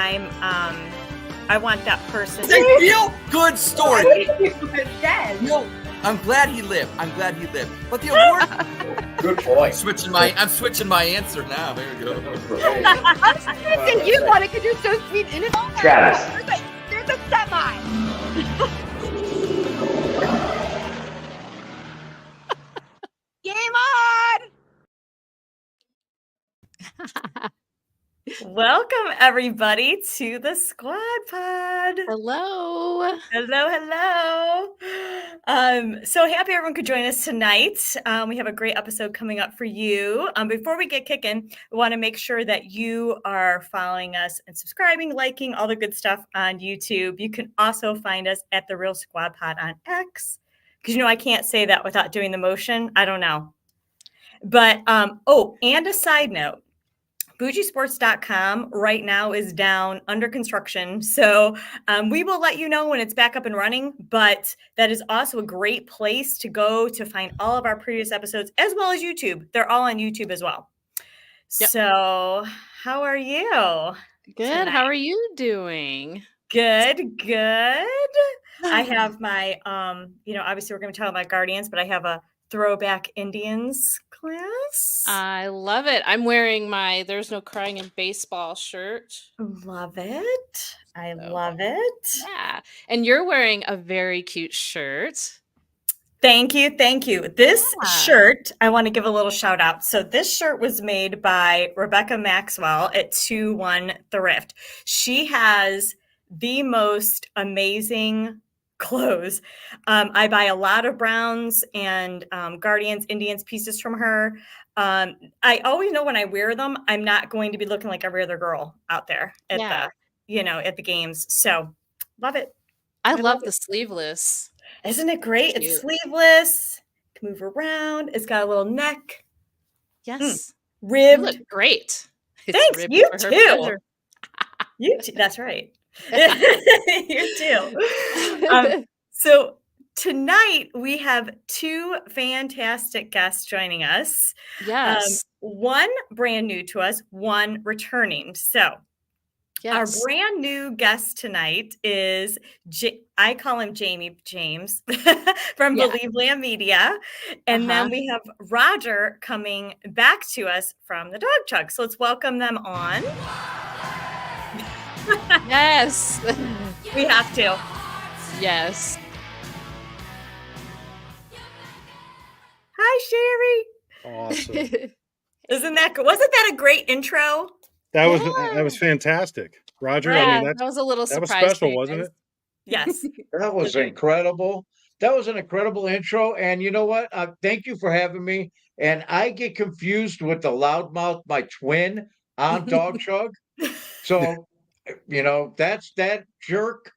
I want that person. It's a real good story. No, I'm glad he lived. But the award. Good point. I'm switching my answer now. There we go. I was going to say you want it because you're so sweet and innocent. Travis. There's a semi. Game on! Welcome everybody to the Squad Pod. Hello. So happy everyone could join us tonight. We have a great episode coming up for you. Before we get kicking, we want to make sure that you are following us and subscribing, liking, all the good stuff on YouTube. You can also find us at The Real Squad Pod on X. Because I can't say that without doing the motion. I don't know. But, and a side note. BougieSports.com right now is down under construction. So we will let you know when it's back up and running, but that is also a great place to go to find all of our previous episodes as well as YouTube. They're all on YouTube as well. Yep. So how are you? Good. Tonight? How are you doing? Good. I have my, obviously we're going to talk about Guardians, but I have a throwback Indians class. I love it. I'm wearing my There's No Crying in Baseball shirt. Love it. I love it. Yeah. And you're wearing a very cute shirt. Thank you. This shirt, I want to give a little shout out. So this shirt was made by Rebecca Maxwell at 2-1 Thrift. She has the most amazing clothes. I buy a lot of Browns and Guardians, Indians pieces from her. I always know when I wear them, I'm not going to be looking like every other girl out there at at the games. So love it. I love the sleeveless. Isn't it great? Cute. It's sleeveless. Can move around. It's got a little neck. Yes. Ribbed. You look great. Thanks. You too. You too. That's right. You too. So tonight we have two fantastic guests joining us. Yes. One brand new to us, one returning. So our brand new guest tonight is, I call him James from Believe Land Media. And then we have Roger coming back to us from the Dog Chug. So let's welcome them on. Yes. We have to. Yes. Hi, Sherry. Awesome. Wasn't that a great intro? That was fantastic. Roger, yeah, I mean, that was a little surprise. That was special, wasn't it? Yes. That was incredible. That was an incredible intro. And you know what? Thank you for having me. And I get confused with the loudmouth, my twin on Dog Chug. So that's that jerk.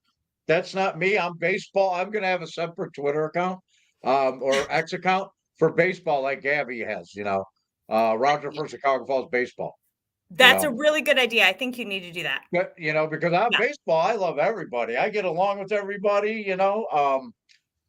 That's not me. I'm baseball. I'm going to have a separate Twitter account or X account for baseball like Gabby has, Roger for Chicago Falls Baseball. That's a really good idea. I think you need to do that. But, because I'm baseball, I love everybody. I get along with everybody,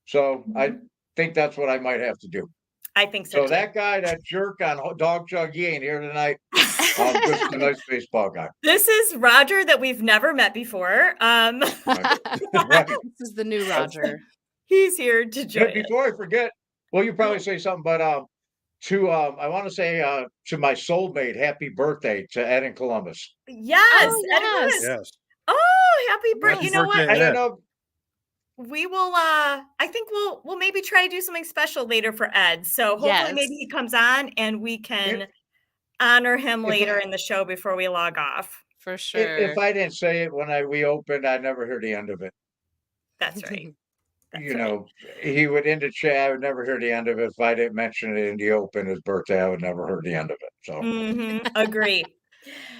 So I think that's what I might have to do. I think so. So that guy, that jerk on Dog Chug, he ain't here tonight. Just a nice baseball guy. This is Roger that we've never met before. Right. This is the new Roger. He's here to join. Before I forget, you probably say something, but I want to say to my soulmate, happy birthday to Ed in Columbus. Yes. Yes. Oh, happy birthday! You know what? I don't know. We will. I think we'll maybe try to do something special later for Ed. So hopefully, maybe he comes on and we can honor him later in the show before we log off. For sure. If I didn't say it when we opened, I never heard the end of it. That's right. He would end the chat. I would never hear the end of it. If I didn't mention it in the open, his birthday, I would never hear the end of it. So agree.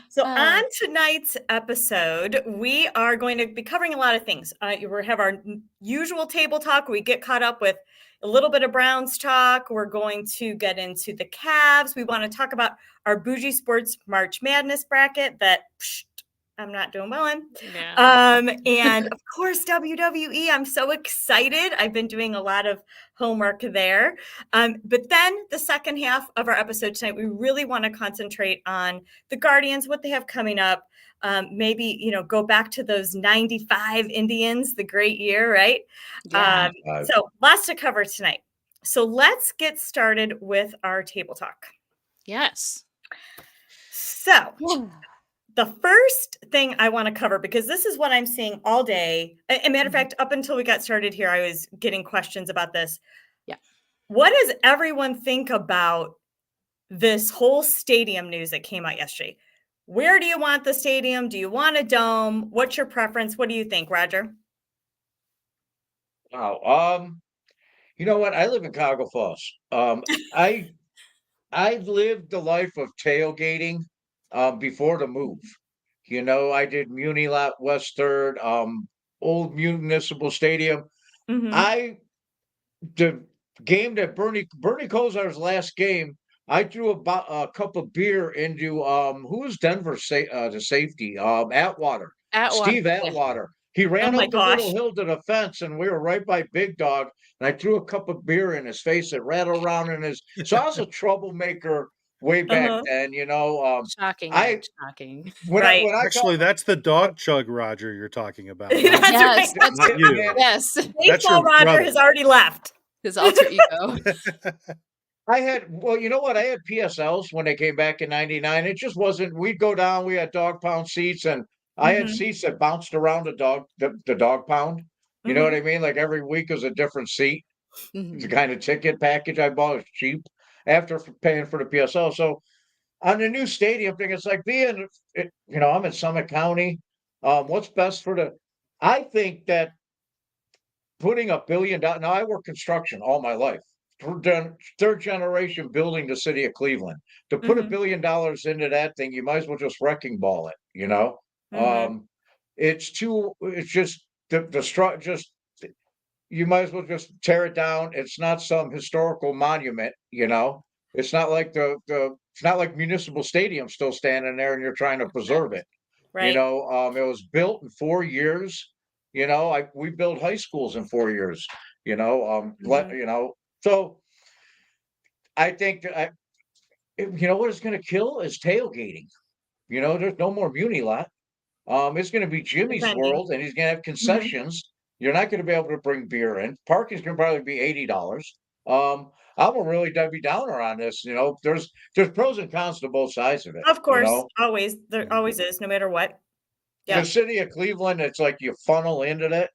So on tonight's episode, we are going to be covering a lot of things. We have our usual table talk. We get caught up with a little bit of Browns talk. We're going to get into the Cavs. We want to talk about our Bougie Sports March Madness bracket that I'm not doing well in. Yeah. And of course, WWE. I'm so excited. I've been doing a lot of homework there. But then the second half of our episode tonight, we really want to concentrate on the Guardians, what they have coming up, maybe, go back to those 95 Indians, the great year, right? Yeah. So lots to cover tonight. So let's get started with our table talk. Yes. So the first thing I want to cover, because this is what I'm seeing all day. And matter of fact, up until we got started here, I was getting questions about this. Yeah. What does everyone think about this whole stadium news that came out yesterday? Where do you want the stadium? Do you want a dome? What's your preference? What do you think, Roger? Wow. You know what? I live in Cuyahoga Falls. I I've lived the life of tailgating before the move. I did Muni Lot, West Third, old Municipal Stadium. Mm-hmm. The game that Bernie Kosar's last game, I threw about a cup of beer into who was the safety Atwater, Steve Yeah. Atwater. He Oh ran my up the little gosh. hill to the fence, and we were right by Big Dog. And I threw a cup of beer in his face. It rattled around in his. So I was a troublemaker way back Uh-huh. then. Shocking, I Ed. Shocking. Right. when I Actually, call that's the dog chug Roger you're talking about. Not, That's Yes, right. that's not you. yes. That's Baseball your Roger brother. has already left. His alter ego. I had, well, you know what? I had PSLs when they came back in '99. It just wasn't, we'd go down, we had dog pound seats, and I had Mm-hmm. seats that bounced around the dog pound. You know what I mean? Like every week was a different seat. The Mhm. kind of ticket package I bought was cheap after paying for the PSL. So on the new stadium thing, it's like I'm in Summit County. What's best I think that putting $1 billion. Now I work construction all my life. Third generation building the city of Cleveland. To put Mm-hmm. $1 billion into that thing, you might as well just wrecking ball it. Mm-hmm. It's just just you might as well just tear it down. It's not some historical monument. It's not like it's not like Municipal Stadium still standing there and you're trying to preserve it. Right. It was built in 4 years. We built high schools in 4 years. So I think what it's going to kill is tailgating. There's no more Muni Lot. It's going to be Jimmy's Depending. World, and he's going to have Mm-hmm. concessions. You're not going to be able to bring beer in. Parking's going to probably be $80. I'm a really Debbie Downer on this. There's pros and cons to both sides of it. Of course, always. There always is, no matter what. The Yeah. city of Cleveland, it's like you funnel into that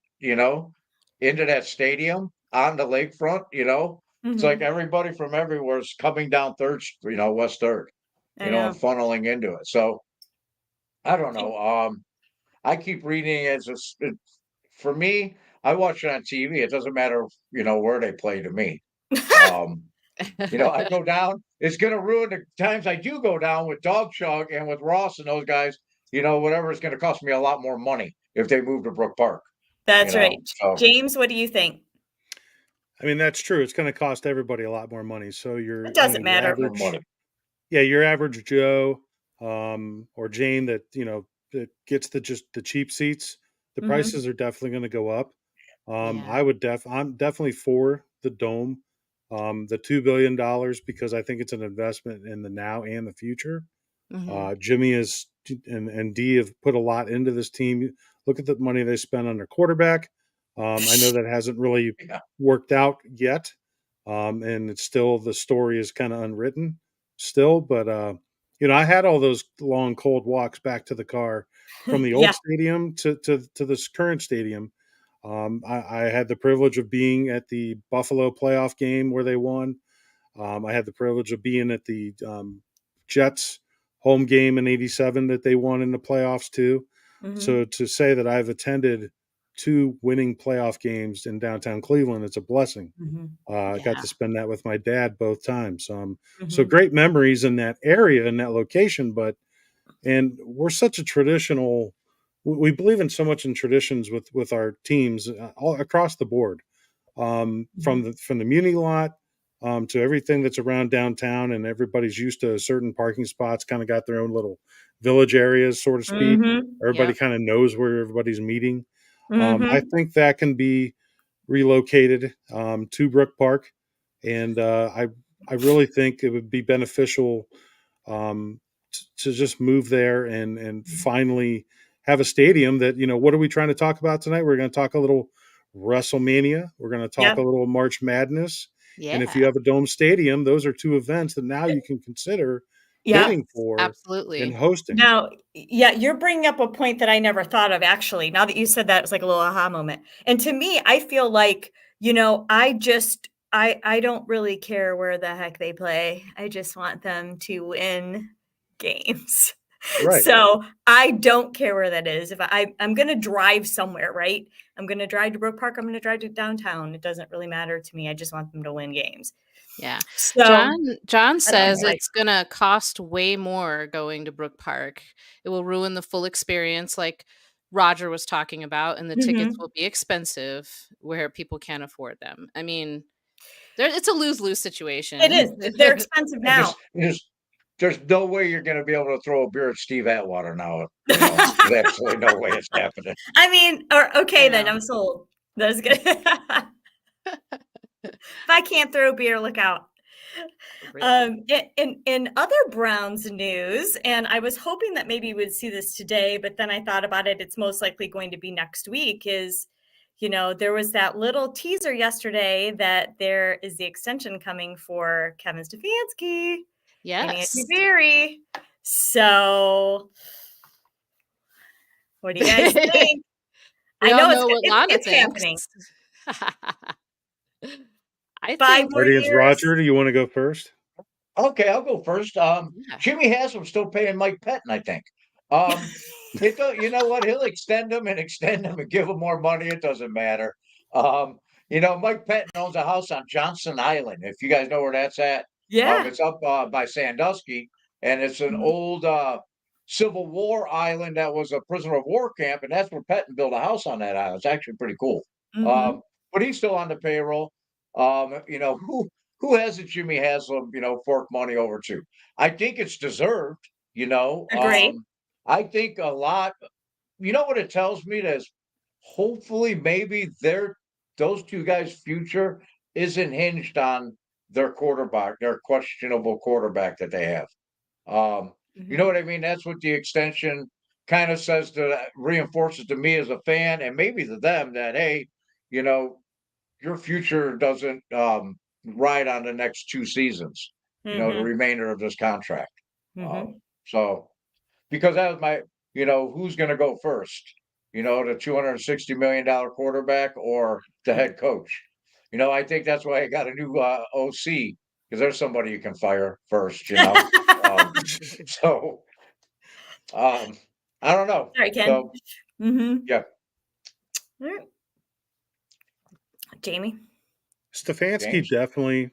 stadium on the lakefront. It's like Mm-hmm. everybody from everywhere is coming down West Third, I know. and funneling into it. So I don't know. I keep reading it. For me, I watch it on TV. It doesn't matter, where they play to me. Um, I go down. It's going to ruin the times I do go down with Dog Chug and with Ross and those guys. Whatever is going to cost me a lot more money if they move to Brook Park. That's right. So James, what do you think? I mean, that's true. It's going to cost everybody a lot more money. So It doesn't your matter. more average, money. your average Joe, or Jane that gets the cheap seats, the Mhm. prices are definitely going to go up. Yeah. I'm definitely for the dome, the $2 billion, because I think it's an investment in the now and the future. Mhm. Jimmy and Dee have put a lot into this team. Look at the money they spent on their quarterback. I know that hasn't really Yeah. worked out yet, and it's still, the story is kind of unwritten still. But I had all those long cold walks back to the car from the old Yeah. stadium to this current stadium. I had the privilege of being at the Buffalo playoff game where they won. I had the privilege of being at the Jets home game in '87 that they won in the playoffs too. Mhm. So to say that I've attended 2 winning playoff games in downtown Cleveland, it's a blessing. Mhm. I got Yeah. to spend that with my dad both times. So Mhm. great memories in that area, in that location. And we're such a traditional. We believe in so much in traditions with our teams all across the board, from Mhm. the Muni Lot, to everything that's around downtown, and everybody's used to certain parking spots. Kind of got their own little village areas, so to speak. Mhm. Everybody Yep. kind of knows where everybody's meeting. I Mhm. think that can be relocated to Brook Park, and I really think it would be beneficial, um, to just move there and finally have a stadium that, what are we trying to talk about tonight? We're going to talk a little WrestleMania. We're going to talk a little March Madness. And if you have a dome stadium, those are two events that now you can consider bidding for absolutely and hosting. Now, you're bringing up a point that I never thought of, actually. Now that you said that, it was like a little aha moment. And to me, I feel like, I don't really care where the heck they play. I just want them to win games. Right. So I don't care where that is. If I'm going to drive somewhere, right? I'm going to drive to Brook Park. I'm going to drive to downtown. It doesn't really matter to me. I just want them to win games. Yeah. So John says know. it's going to cost way more going to Brook Park. It will ruin the full experience like Roger was talking about, and the tickets will be expensive where people can't afford them. I mean, it's a lose-lose situation. It is. They're expensive now. There's no way you're going to be able to throw a beer at Steve Atwater now. There's absolutely no way it's happening. I mean, then I'm sold. That's good. If I can't throw beer, look out. In other Browns news, and I was hoping that maybe we'd see this today, but then I thought about it. It's most likely going to be next week. There was that little teaser yesterday that there is the extension coming for Kevin Stefanski. Yes. And Andy Berry. So, what do you guys think? I know what Lana it's happening. I think Audience Roger, do you want to go first? Okay, I'll go first. Jimmy Haslam still paying Mike Pettin, I think. You know what? He'll extend them and give them more money. It doesn't matter. Mike Pettin owns a house on Johnson Island. If you guys know where that's at, it's up by Sandusky, and it's an old Civil War island that was a prisoner of war camp, and that's where Pettin built a house on that island. It's actually pretty cool. But he's still on the payroll. Who hasn't Jimmy Haslam, fork money over to? I think it's deserved, Agree. I think a lot, what it tells me is hopefully maybe those two guys' future isn't hinged on their quarterback, their questionable quarterback that they have. You know what I mean? That's what the extension kind of reinforces to me as a fan, and maybe to them that, hey, your future doesn't ride on the next 2 seasons, the remainder of this contract. So, because that was my, who's going to go first? The $260 million quarterback or the head coach? I think that's why I got a new OC, because there's somebody you can fire first, So, I don't know. Sorry, Ken. So, yeah. All right. Jamie? Stefanski definitely,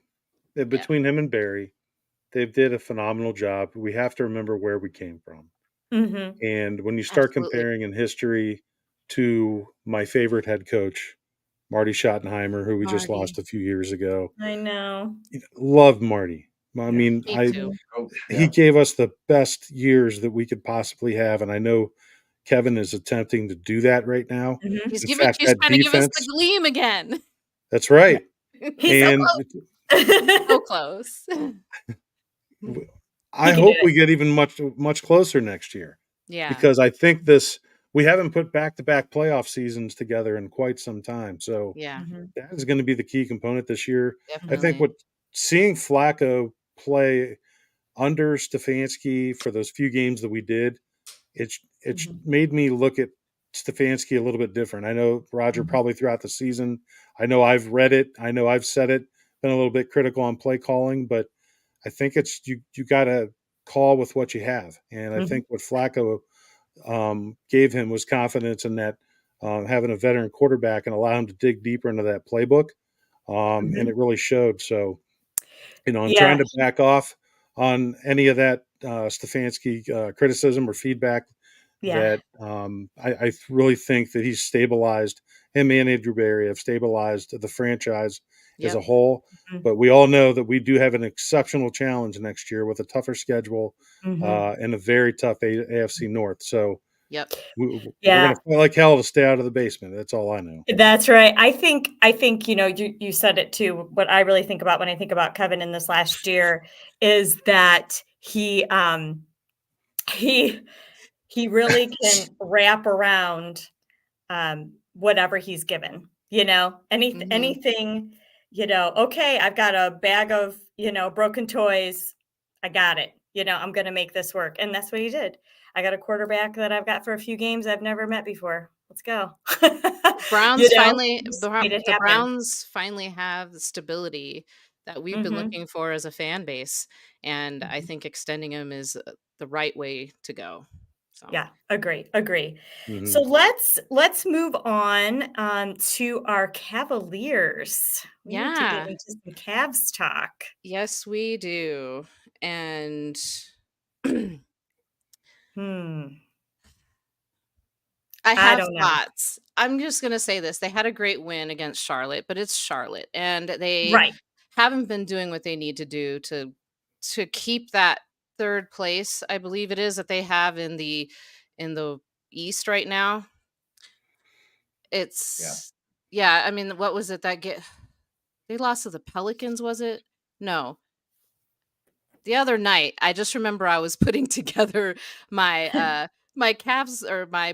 between him and Barry, they did a phenomenal job. We have to remember where we came from. And when you start comparing in history to my favorite head coach, Marty Schottenheimer, who we just lost a few years ago. I know. Loved Marty. I mean, he gave us the best years that we could possibly have. And I know Kevin is attempting to do that right now. He's trying to give us the gleam again. That's right. He's so close. I hope we get even much closer next year. Yeah. Because I think we haven't put back-to-back playoff seasons together in quite some time. So that is going to be the key component this year. Definitely. I think seeing Flacco play under Stefanski for those few games that we did, it's made me look at Stefanski a little bit different. I know Roger probably throughout the season, I know I've read it, I know I've said it, been a little bit critical on play calling, but I think it's you got to call with what you have. And I think what Flacco gave him was confidence in that, having a veteran quarterback and allow him to dig deeper into that playbook. And it really showed. So, I'm trying to back off on any of that Stefanski criticism or feedback. That I really think that he's stabilized, him and Andrew Berry have stabilized the franchise as a whole. But we all know that we do have an exceptional challenge next year with a tougher schedule and a very tough AFC North. So we're going to feel like hell to stay out of the basement. That's all I know. That's right. I think you said it too. What I really think about when I think about Kevin in this last year is that he he really can wrap around whatever he's given. Anything. Okay, I've got a bag of broken toys. I got it. I'm going to make this work, and that's what he did. I got a quarterback that I've got for a few games I've never met before. Let's go. Browns made it the happen. Browns finally have the stability that we've been Mhm. looking for as a fan base, and I Mhm. think extending him is the right way to go. So Yeah, agree. Mhm. So let's move on to our Cavaliers. We need to get yeah, into some Cavs talk. yes, we do, and Hmm. I I have don't know. thoughts. I'm just gonna say this: they had a great win against Charlotte, but it's Charlotte, and they Right. haven't been doing what they need to do to keep that third place. I believe it is that they have in the East right now. Yeah. It's yeah. I mean, what was it that get? They lost to the Pelicans, was it? No, the other night, I just remember I was putting together my my Cavs or my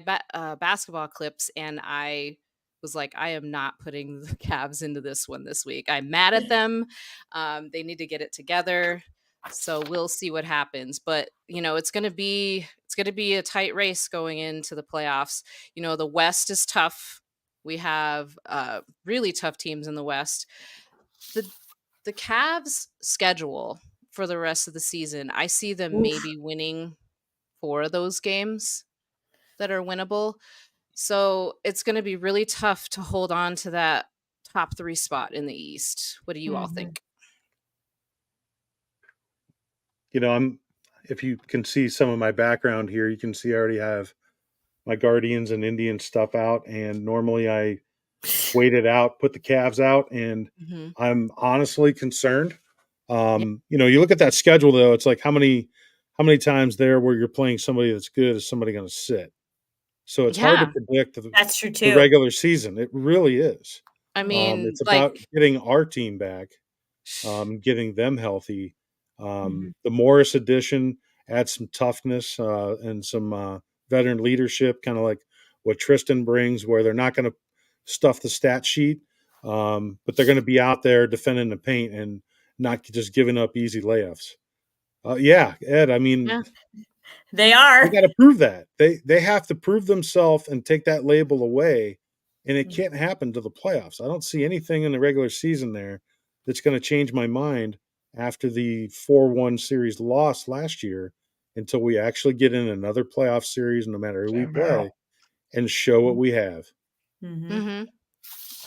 basketball clips, and I was like, I am not putting the Cavs into this one this week. I'm mad at them. They need to get it together. So we'll see what happens. But it's gonna be a tight race going into the playoffs. The West is tough. We have really tough teams in the West. The the Cavs schedule for the rest of the season, I see them Oof. maybe winning 4 of those games that are winnable. So it's going to be really tough to hold on to that top 3 spot in the East. What do you all Mhm. think? If you can see some of my background here, you can see I already have my Guardians and Indian stuff out. And normally I wait it out, put the Cavs out, and Mhm. I'm honestly concerned. Yeah. You look at that schedule though, it's like how many times there where you're playing somebody that's good is somebody going to sit? So it's hard to Yeah. predict That's true the too. regular season. It really is. I mean, It's like about getting our team back, getting them healthy. Mhm. The Morris addition adds some toughness and some veteran leadership, kind of like what Tristan brings, where they're not going to stuff the stat sheet, but they're going to be out there defending the paint and not just giving up easy layups. Yeah, Ed. I mean, yeah. They they are. got to prove that they have to prove themselves and take that label away, and it Mhm. can't happen to the playoffs. I don't see anything in the regular season there that's going to change my mind after the 4-1 series loss last year until we actually get in another playoff series, no matter who we Same play, barrel. and show what we have. Mhm. Mhm.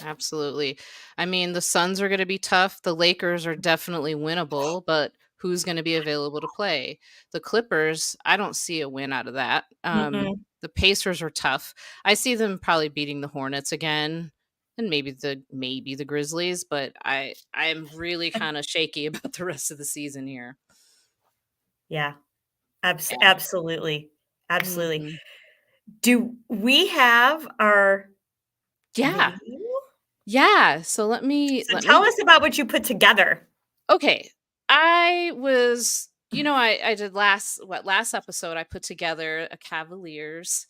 Absolutely. I mean, the Suns are going to be tough. The Lakers are definitely winnable, but who's going to be available to play? The Clippers, I don't see a win out of that. Mm-mm. The Pacers are tough. I see them probably beating the Hornets again, and maybe the Grizzlies, but I am really kind of shaky about the rest of the season here. Yeah. Absolutely. Absolutely. Mhm. Do we have our Yeah, video? yeah. So let me So let tell me us about what you put together. Okay. I was, I did last episode I put together a Cavaliers,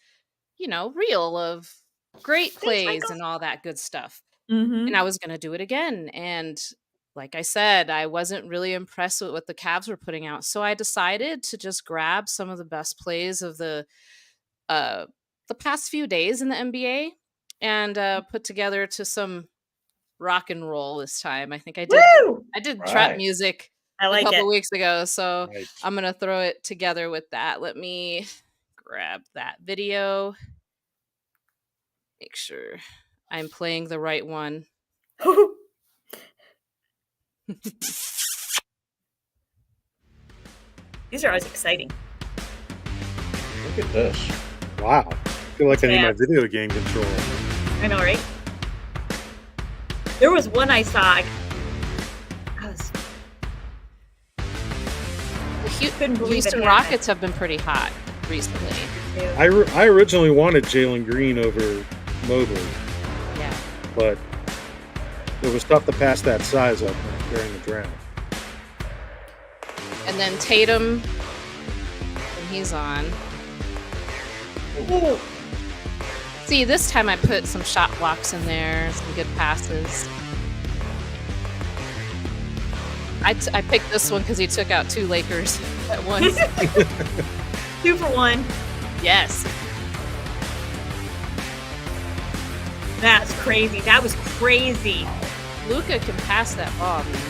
reel of great Thanks, plays Michael. and all that good stuff. And I Mhm. was going to do it again, and like I said, I wasn't really impressed with what the Cavs were putting out. So I decided to just grab some of the best plays of uh the past few days in the NBA and put together to some rock and roll this time. I think Woo! I did trap Right. music I a like couple it. weeks ago, so Nice. I'm gonna throw it together with that. Let me grab that video. Make sure I'm playing the right one. These are always exciting. Look at this. Wow. I feel like I need my Cavs. video game controller. I know, right? There was one I saw. I was couldn't believe it Houston happened. Rockets have been pretty hot recently. I originally wanted Jalen Green over Mobley, Yeah. but it was tough to pass that size up during the draft. And then Tatum, when he's on. Ooh. See, this time I put some shot blocks in there, some good passes. I picked this one because he took out 2 Lakers at once. 2 for 1. Yes. That's crazy. That was crazy. Luka can pass that ball, man.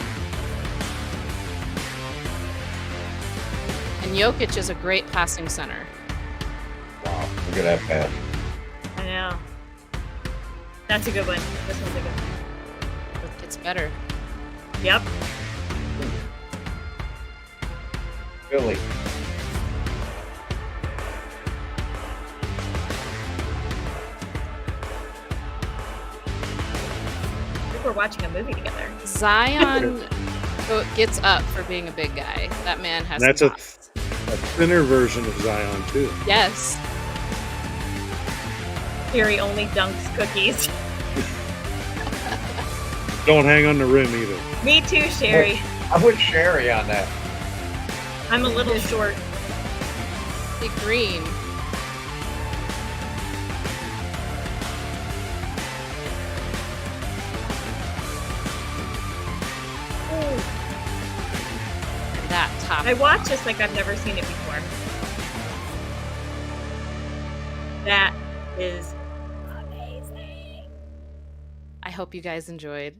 And Jokic is a great passing center. Wow, look at that pass. I know. That's a good one. This one's a good one. It gets better. Yep. Philly. I think we're watching a movie together. Zion gets up for being a big guy. That man has That's some a hops. thinner version of Zion too. Yes. Sherry only dunks cookies. Don't hang on the rim either. Me too, Sherry. I'm with Sherry on that. I'm a little short. Big green. And that top. I watched this like I've never seen it before. That is amazing. I hope you guys enjoyed.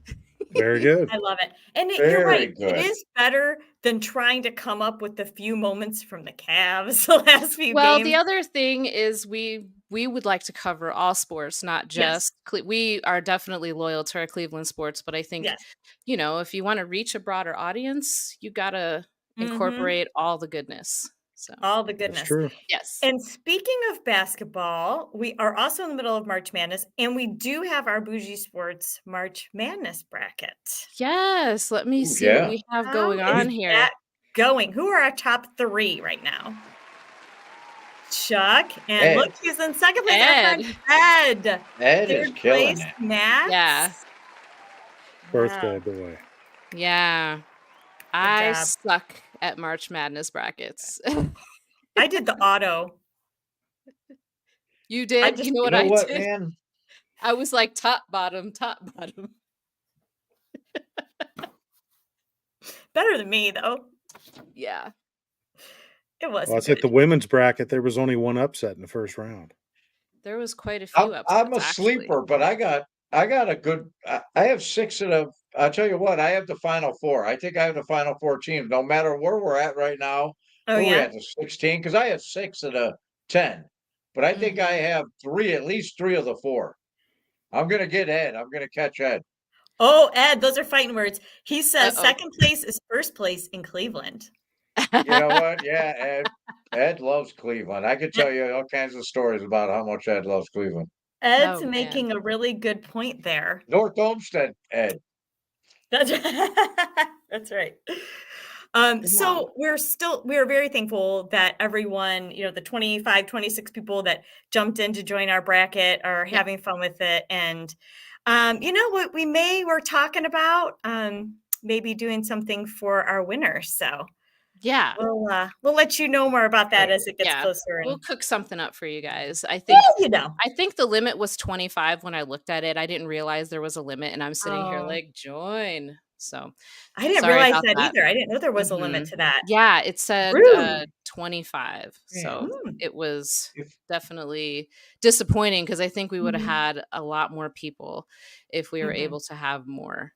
Very good. I love it. And Very you're right. good. It is better than trying to come up with the few moments from the Cavs the last few Well, games. the other thing is we would like to cover all sports, not Yes. just we are definitely loyal to our Cleveland sports, but I think Yes. if you want to reach a broader audience, you got to incorporate all the goodness. So, All the That's goodness. true. yes. And speaking of basketball, we are also in the middle of March Madness, and we do have our Bougie Sports March Madness bracket. Yes, let me Ooh, see what yeah. we have How going is on here. that going? Who are our top 3 right now? Chuck, and Ed. look, he's in second place. Our friend Ed. Ed is Third killing place, it. Max. Yeah. Birthday Wow. boy. Yeah. I job. suck at March Madness brackets. I did the auto. You did? just- You know You what know I what, did? man? I was like top, bottom, top, bottom. Better than me, though. Yeah. It was Well, it's good. like the women's bracket. There was only one upset in the first round. There was quite a few upsets. I'm a sleeper, but I got a good. I have 6 of the. I'll tell you what. I have the final 4. I think I have the final 4 teams. No matter where we're at right now. Oh, Where we yeah? at the 16? Because I have 6 of the 10, but I think I have 3, at least 3 of the 4. I'm gonna get Ed. I'm gonna catch Ed. Oh, Ed, those are fighting words. He says Uh-oh. second place is first place in Cleveland. You know what? Yeah, Ed. Ed loves Cleveland. I could tell you all kinds of stories about how much Ed loves Cleveland. Ed's Oh, man. making a really good point there. North Olmsted, Ed. That's that's right. So we're very thankful that everyone, the 25, 26 people that jumped in to join our bracket are having fun with it. And what we're talking about, maybe doing something for our winners. So Yeah. we'll let you know more about that as it gets Yeah. closer. We'll And cook something up for you guys. I well, think I think the limit was 25 when I looked at it. I didn't realize there was a limit, and I'm sitting here Oh. like, join. So I didn't sorry realize about that that. either. I didn't know there was a limit to that. Yeah, it said Rude. 25. Yeah. So it was If- definitely disappointing because I think we would have Mhm. had a lot more people if we were Mhm. able to have more.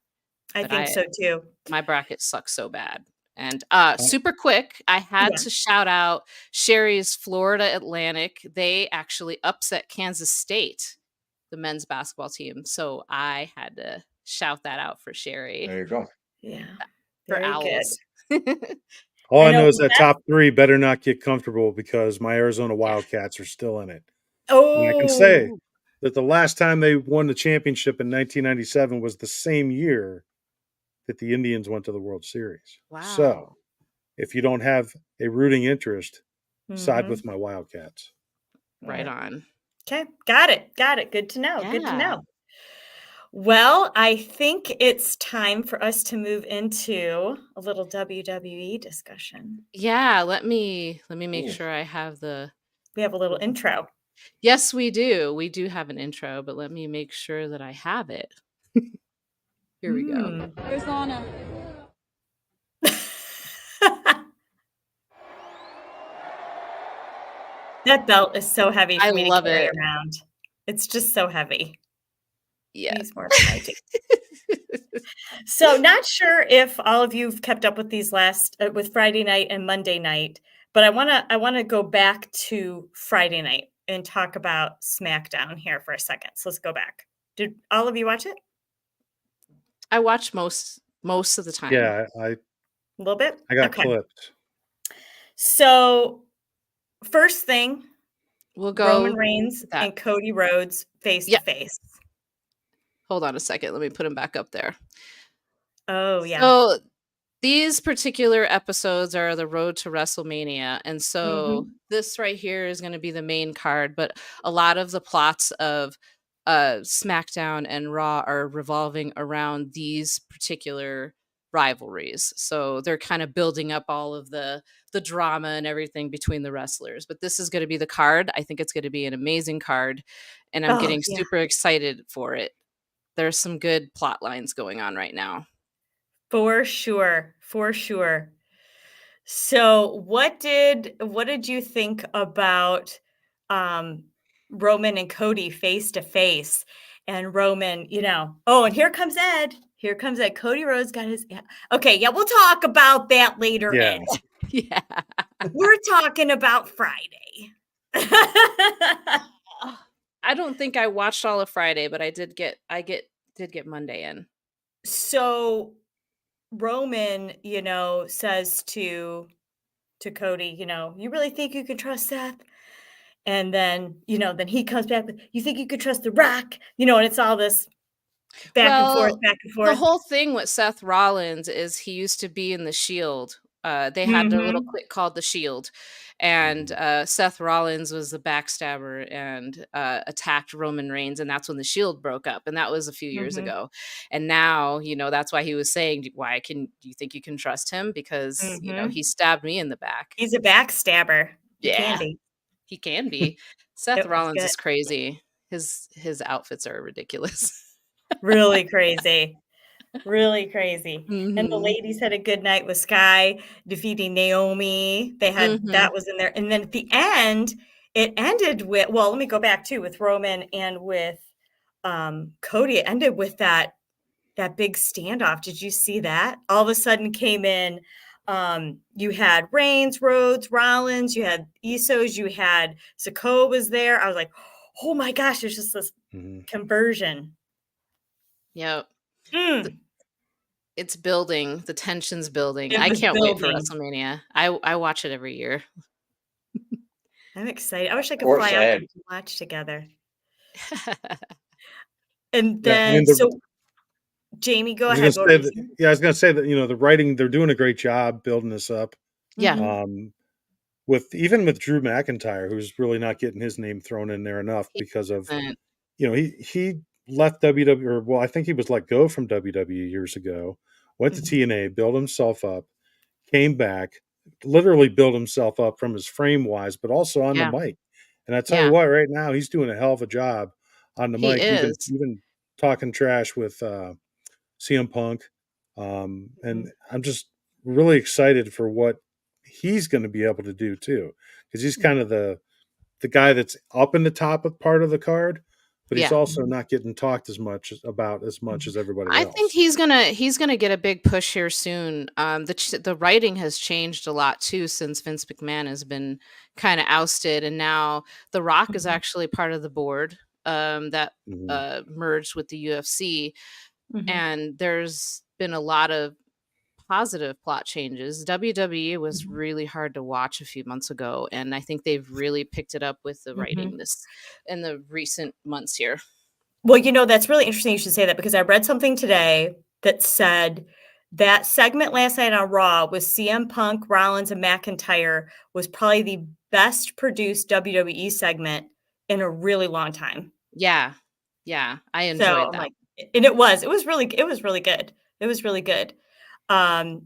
I But think so too. My bracket sucks so bad. And super quick, I had Yeah. to shout out Sherry's Florida Atlantic. They actually upset Kansas State, the men's basketball team. So I had to shout that out for Sherry, There you go. Yeah. for Very Owls. All I I know know is that top 3 better not get comfortable because my Arizona Wildcats are still in it. Oh, And I can say that the last time they won the championship in 1997 was the same year that the Indians went to the World Series. Wow. So if you don't have a rooting interest, side Mhm. with my Wildcats. Right on. Okay. Got it. Good to know. Good to Yeah. know. Well, I think it's time for us to move into a little WWE discussion. Yeah, let me make Ooh. sure I have the We have a little intro. Yes, we do. We do have an intro, but let me make sure that I have it. Here we go. Hmm. Persona. That belt is so heavy I for me to love carry it. around. It's just so heavy. Yeah. Needs more exciting. So, not sure if all of you've kept up with these last with Friday night and Monday night, but I wanna go back to Friday night and talk about SmackDown here for a second. So let's go back. Did all of you watch it? I watch most of the time. Yeah, A little bit? I got Okay. clipped. So first thing, We'll Roman go Reigns with that. and Cody Rhodes face Yeah. to face. Hold on a second. Let me put him back up there. Oh yeah. So these particular episodes are the road to WrestleMania. And so Mhm. this right here is going to be the main card, but a lot of the plots of SmackDown and Raw are revolving around these particular rivalries. So they're kind of building up all of the drama and everything between the wrestlers. But this is going to be the card. I think it's going to be an amazing card, and I'm Oh getting yeah. super excited for it. There's some good plot lines going on right now. For sure. For sure. So what did you think about um Roman and Cody face to face? And Roman, oh, and here comes Ed. Here comes Ed. Cody Rhodes got his Okay, yeah, we'll talk about that later, Yeah. Ed. Yeah. We're talking about Friday. I don't think I watched all of Friday, but did get Monday in. So Roman, says to Cody, you really think you can trust Seth? And then he comes back with, you think you could trust The Rock? And it's all this back and forth, Well, back and the forth. whole thing with Seth Rollins is he used to be in the Shield. They had their little Mhm. clique called the Shield, and Mhm. Seth Rollins was the backstabber and attacked Roman Reigns, and that's when the Shield broke up, and that was a few years Mhm. ago. And now, that's why he was saying, "Why do you think you can trust him? Because Mhm. he stabbed me in the back." He's a backstabber. He can Yeah, be. he can be. Seth It was Rollins good. is crazy. His outfits are ridiculous. Really crazy. Really crazy. And the Mhm. ladies had a good night with Sky defeating Naomi. They had Mhm. that was in there. And then at the end, it ended with, well, let me go back too, with Roman and with Cody. It ended with that big standoff. Did you see that? All of a sudden came in. You had Reigns, Rhodes, Rollins, you had Isos, you had Sikoa was there. I was like, oh my gosh, there's just this Mhm. conversion. Yep. Th Mm, It's building, the tension's building. it I was can't wait for building. WrestleMania. I watch it every year. I'm excited. I wish I Of could course, fly out there Ed. to watch together. And Yeah, I mean, then, the so Jamie, I go was gonna ahead. What were say you that saying? yeah, I was gonna say that, the writing, they're doing a great job building this up. Yeah. Mhm, Um, with Drew McIntyre, who's really not getting his name thrown in there enough He because of, isn't. he left WWE, or well, I think he was let go from WWE years ago, went to mhm, TNA, built himself up, came back, literally built himself up from his frame wise, but also on the Yeah. mic. And I tell you Yeah. what, right now he's doing a hell of a job on the He mic, even is. even talking trash with CM Punk. mhm, And I'm just really excited for what he's going to be able to do too, because he's mhm, kind of the guy that's up in the top of part of the card, but he's Yeah. also mhm, not getting talked as much mhm. as everybody I think else. he's gonna get a big push here soon. The writing has changed a lot too since Vince McMahon has been kind of ousted, and now The Rock is Mhm, actually part of the board that Mhm. merged with the UFC, mhm, and there's been a lot of positive plot changes. WWE was mhm, really hard to watch a few months ago, and I think they've really picked it up with the writing mhm. this in the recent months here. Well, that's really interesting you should say that because I read something today that said that segment last night on Raw with CM Punk, Rollins, and McIntyre was probably the best produced WWE segment in a really long time. Yeah. Yeah, I So enjoyed I'm that. like, And it was really good. It was really good. And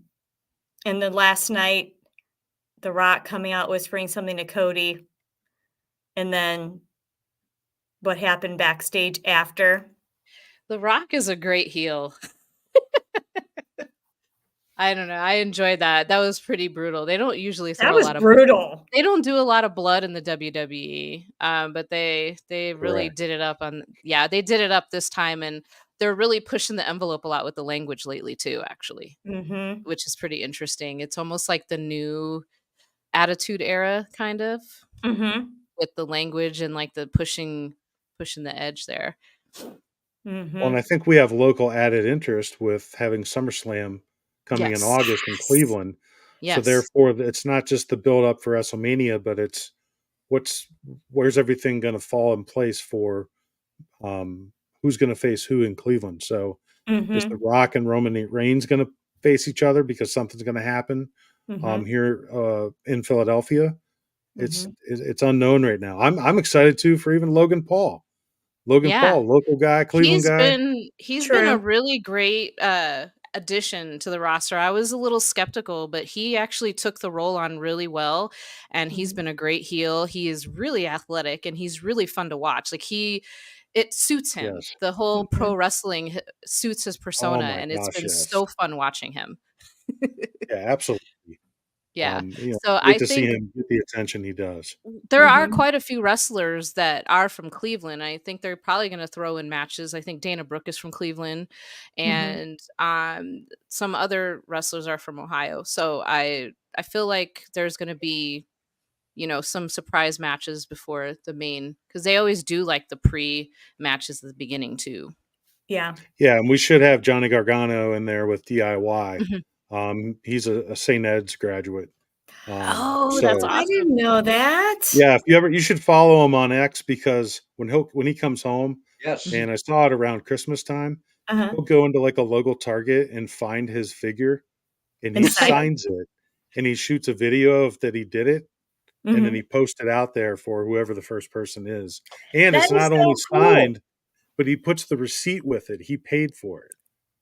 then last night, The Rock coming out whispering something to Cody, and then what happened backstage after. The Rock is a great heel. I don't know. I enjoyed that. That was pretty brutal. They don't usually That throw a was lot of brutal. they don't do a lot of blood in the WWE, but they really Correct. did it up on they did it up this time, and they're really pushing the envelope a lot with the language lately too, actually, Mhm. which is pretty interesting. It's almost like the new Attitude Era, kind of, Mhm. with the language and like the pushing the edge there. Well, and I Mhm. think we have local added interest with having SummerSlam coming in Yes, August in Yes. Cleveland. So yes, therefore, it's not just the build up for WrestleMania, but it's what's where's everything going to fall in place for um, who's going to face who in Cleveland. So is The Mhm. Rock and Roman Reigns going to face each other because something's going to happen Mhm. here in Philadelphia? Mhm. It's unknown right now. I'm excited too for even Logan Paul. Logan yeah. Paul, local guy, Cleveland guy. He's been a True. really great addition to the roster. I was a little skeptical, but he actually took the role on really well, and he's Mhm. been a great heel. He is really athletic and he's really fun to watch. Like it suits him. Yes. The whole pro Mhm. wrestling suits his Oh persona, my and it's gosh, been yes. so fun watching him. Yeah, absolutely. Yeah. So Great I to see think him get the attention he does. there are Mhm. quite a few wrestlers that are from Cleveland. I think they're probably going to throw in matches. I think Dana Brooke is from Cleveland, Mhm. and some other wrestlers are from Ohio. So I feel like there's going to be some surprise matches before the main, because they always do like the pre matches at the beginning too. Yeah. Yeah, and we should have Johnny Gargano in there with DIY. Mhm. He's a St. Ed's graduate. Oh, that's So I awesome! didn't know that. yeah, if you should follow him on X because when he comes home, Yes. Mhm. and I saw it around Christmas time, Uh-huh. he'll go into like a local Target and find his figure and he And sign it. signs it and he shoots a video of that he did it and then he Mhm. posts it out there for whoever the first person is. And That it's is not only so cool. signed, but he puts the receipt with it. He paid for it.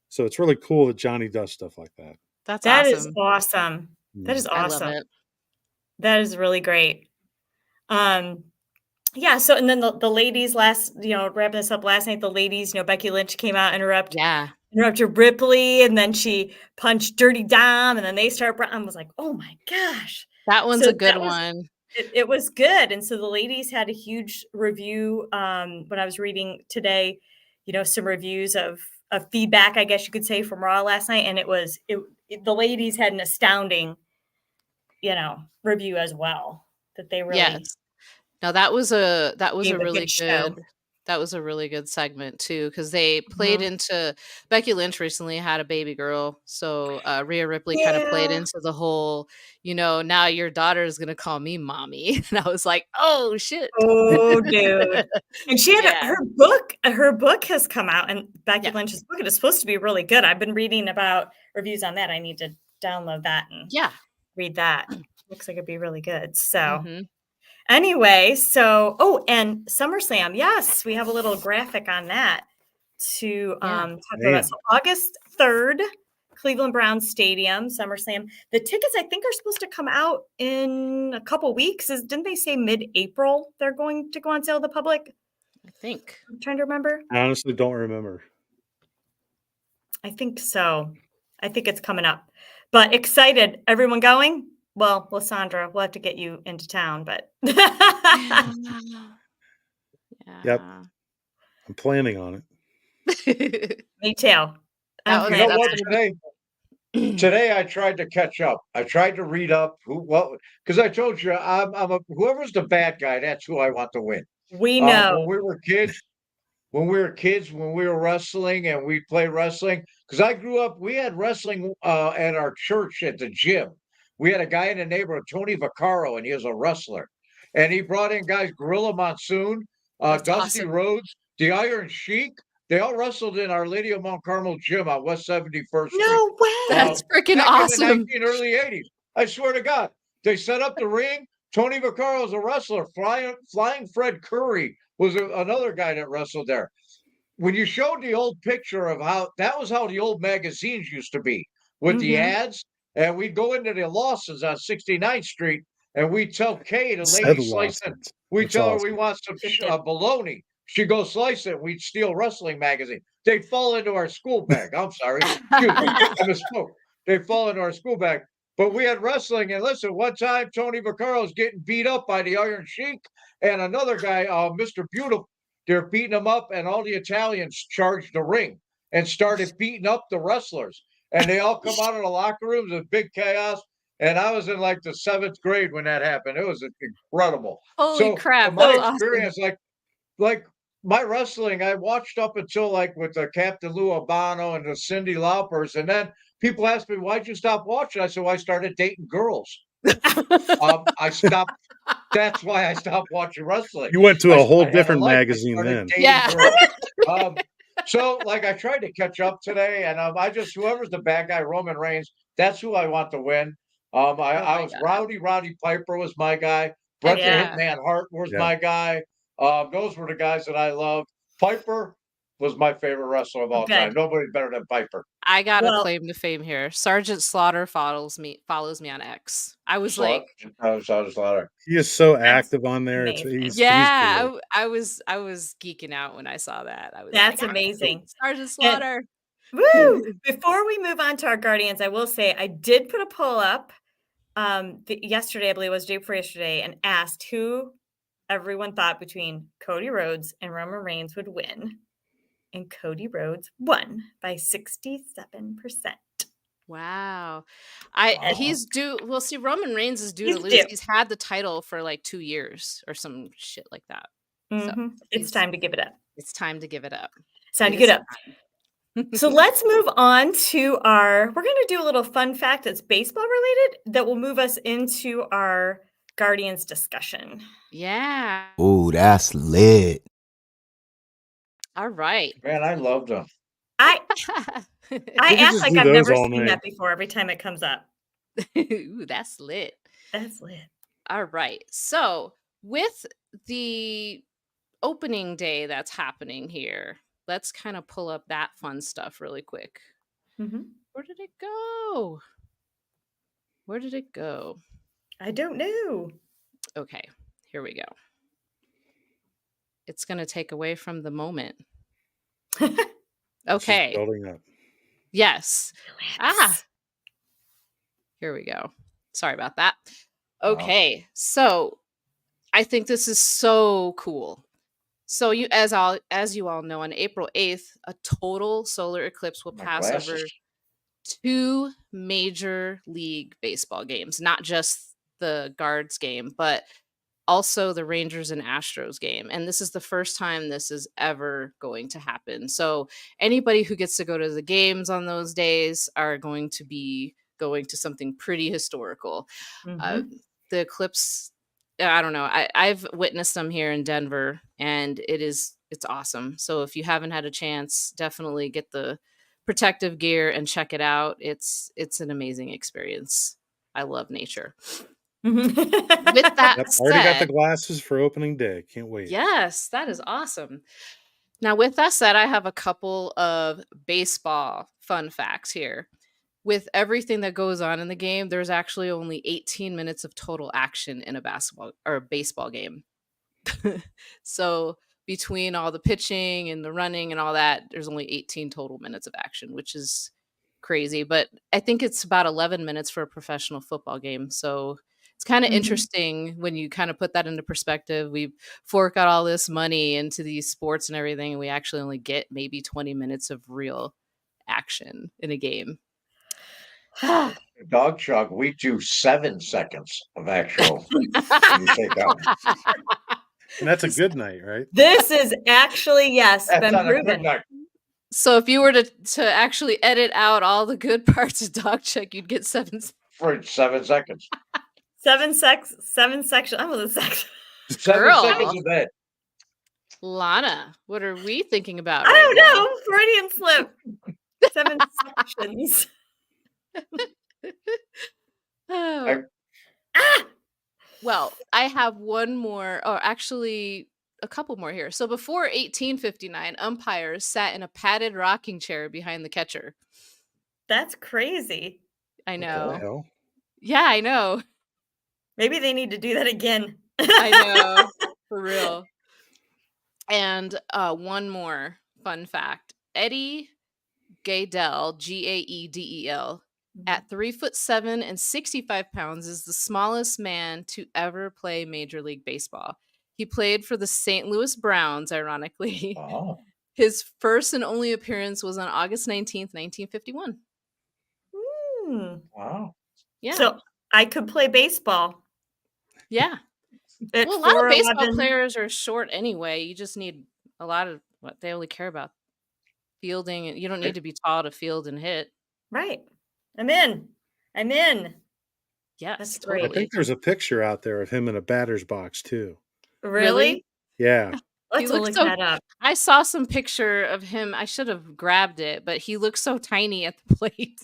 So it's really cool that Johnny does stuff like that. That's That is awesome. awesome. That Mm. is I love awesome. it. That is really great. Um, yeah, so and then the ladies wrapping this up last night, the ladies, Becky Lynch came out, Yeah, interrupted Ripley, and then she punched Dirty Dom, and then they start I was like, "Oh my gosh." that one's So a good that was one. it was good, and so the ladies had a huge review, when I was reading today, some reviews of feedback, I guess you could say, from Raw last night, and the ladies had an astounding, review as well, that they really Yes. No, that was a gave a good really show. good segment too, because they played Mhm. into Becky Lynch recently had a baby girl, so Rhea Ripley kind of played Yeah. into the whole, now your daughter is gonna call me mommy, and I was like, oh shit. Oh, dude. And she had Yeah. her book has come out, and Becky Yeah. Lynch's book, it is supposed to be really good. I've been reading about reviews on that. I need to download that and Yeah. read that. Looks like it'd be really good. So, Hmm. anyway, and SummerSlam. Yes, we have a little graphic on that to Yeah. talk about. Man, So, August 3rd, Cleveland Browns Stadium, SummerSlam. The tickets, I think, are supposed to come out in a couple weeks. Didn't they say mid-April they're going to go on sale to the public? I think. I'm trying to remember. I honestly don't remember. I think so. I think it's coming up. But excited. Everyone going? Well, Lysandra, we'll have to get you into town, but Yeah. Yep, Yeah. I'm planning on it. me too. I'm You know planning That's what? on gonna Today I tried to catch up. I tried to read up because I told you whoever's the bad guy, that's who I want to win. We know. When we were kids, when we were wrestling and we play wrestling, because I grew up, we had wrestling at our church at the gym. We had a guy in the neighborhood, Tony Vaccaro, and he was a wrestler. And he brought in guys, Gorilla Monsoon, That's Dusty awesome. Rhodes, the Iron Sheik. They all wrestled in Our Lady of Mount Carmel gym on West 71st Street. No way. That's freaking Back in the awesome. early 80s. I swear to God. They set up the ring. Tony Vaccaro was a wrestler. Flying Fred Curry was another guy that wrestled there. when you showed the old picture of how that was how the old magazines used to be with the Mhm. ads, and we'd go into the Lawsons on 69th Street, and we'd tell Kay, the Said lady slicing, Lawsons. we That's tell her we awesome. want some Shifted. bologna. She'd go slice it. We'd steal wrestling magazine. They'd fall into our school bag. I'm sorry. Excuse me. I misspoke. They'd fall into our school bag. But we had wrestling, and listen, one time Tony Vaccaro was getting beat up by the Iron Sheik, and another guy, Mr. Beautiful, they're beating him up, and all the Italians charged the ring and started beating up the wrestlers. And they all come out of the locker rooms in big chaos. And I was in like the 7th grade when that happened. It was incredible. Holy So crap, from my that's awesome. experience, like my wrestling, I watched up until like with the Captain Lou Albano and the Cindy Laupers, and then people asked me, "Why'd you stop watching?" I said, "Well, I started dating girls." I stopped. That's why I stopped watching wrestling. You went to I, a whole I had a different life. I magazine started then. dating Yeah. girls. So like I tried to catch up today, and I just whoever's the bad guy, Roman Reigns, that's who I want to win. Oh I my was God. Roddy Piper was my guy. Heck Bret the yeah. Hitman Hart was Yeah. my guy. Those were the guys that I loved. Piper was my favorite wrestler of all Okay. time. Nobody's better than Piper. I got a Well- claim to fame here. Sergeant Slaughter follows me on X. I was like, Slaughter. He is so active on there. amazing. He's yeah, great. I was geeking out when I saw that. I was That's like, amazing. Sergeant Slaughter. Woo! Before we move on to our Guardians, I will say I did put a poll up yesterday, I believe it was day before yesterday, and asked who everyone thought between Cody Rhodes and Roman Reigns would win. And Cody Rhodes won by 67%. Wow. Wow. He's due. Well, see, Roman Reigns is due He's to lose. due. He's had the title for like 2 years or some shit like that. Mhm. It's he's- time to give it up. It's time to give it up. It's time to It get is up. time. So let's move on to we're going to do a little fun fact that's baseball related that will move us into our Guardians discussion. Yeah. Ooh, that's lit. All right. Man, I loved him. I We could act just like do I've those never all seen night. that before every time it comes up. Ooh, that's lit. That's lit. All right. So, with the opening day that's happening here, let's kind of pull up that fun stuff really quick. Mhm. Where did it go? Where did it go? I don't know. Okay, here we go. It's going to take away from the moment. This is Okay. building up. Yes. Ah. Here we go. Sorry about that. Okay. So, I think this is so cool. So you as you all know, on April 8th, a total solar eclipse will My pass over glasses. 2 major league baseball games, not just the Guards game, but also the Rangers and Astros game. And this is the first time this is ever going to happen. So anybody who gets to go to the games on those days are going to be going to something pretty historical. Mhm. The eclipse, I don't know. I've witnessed them here in Denver, and it's awesome. So if you haven't had a chance, definitely get the protective gear and check it out. It's an amazing experience. I love nature. With that Yep, already got the said, glasses for opening day. Can't wait. yes, that is awesome. Now, with that said, I have a couple of baseball fun facts here. With everything that goes on in the game, there's actually only 18 minutes of total action in a basketball or a baseball game. So between all the pitching and the running and all that, there's only 18 total minutes of action, which is crazy. But I think it's about 11 minutes for a professional football game. So it's kind of Mhm. interesting when you kind of put that into perspective. We fork out all this money into these sports and everything, and we actually only get maybe 20 minutes of real action in a game. Dog Chug, we do 7 seconds of actual. when you take out. And that's a good night, right? This is actually, yes, That's been on a good proven. night. So if you were to actually edit out all the good parts of Dog Check, you'd get 7 For 7 seconds. 7 sections. I was a section. 7 Girl. seconds of that. Lana, what are we thinking about? I right don't now? know. Freudian slip. 7 sections. Oh. Ah! Well, I have one more, or actually, a couple more here. So before 1859, umpires sat in a padded rocking chair behind the catcher. That's crazy. I What the know. hell? Yeah, I know. Maybe they need to do that again. I know. For real. And one more fun fact. Eddie Gaedel, Gaedel, at 3'7" and 65 pounds, is the smallest man to ever play Major League Baseball. He played for the St. Louis Browns, ironically. Oh, His first and only appearance was on August 19th, 1951. Hmm. wow. Yeah. So I could play baseball Yeah. at Well, a lot of baseball 4'11". players are short anyway. You just need a lot of what they only care about fielding. And you don't need to be tall to field and hit. Right. I'm in. I'm in. Yes, That's I great. totally. think there's a picture out there of him in a batter's box too. Really? Yeah. He Let's looks look so. that up. I saw some picture of him. I should have grabbed it, but he looks so tiny at the plate.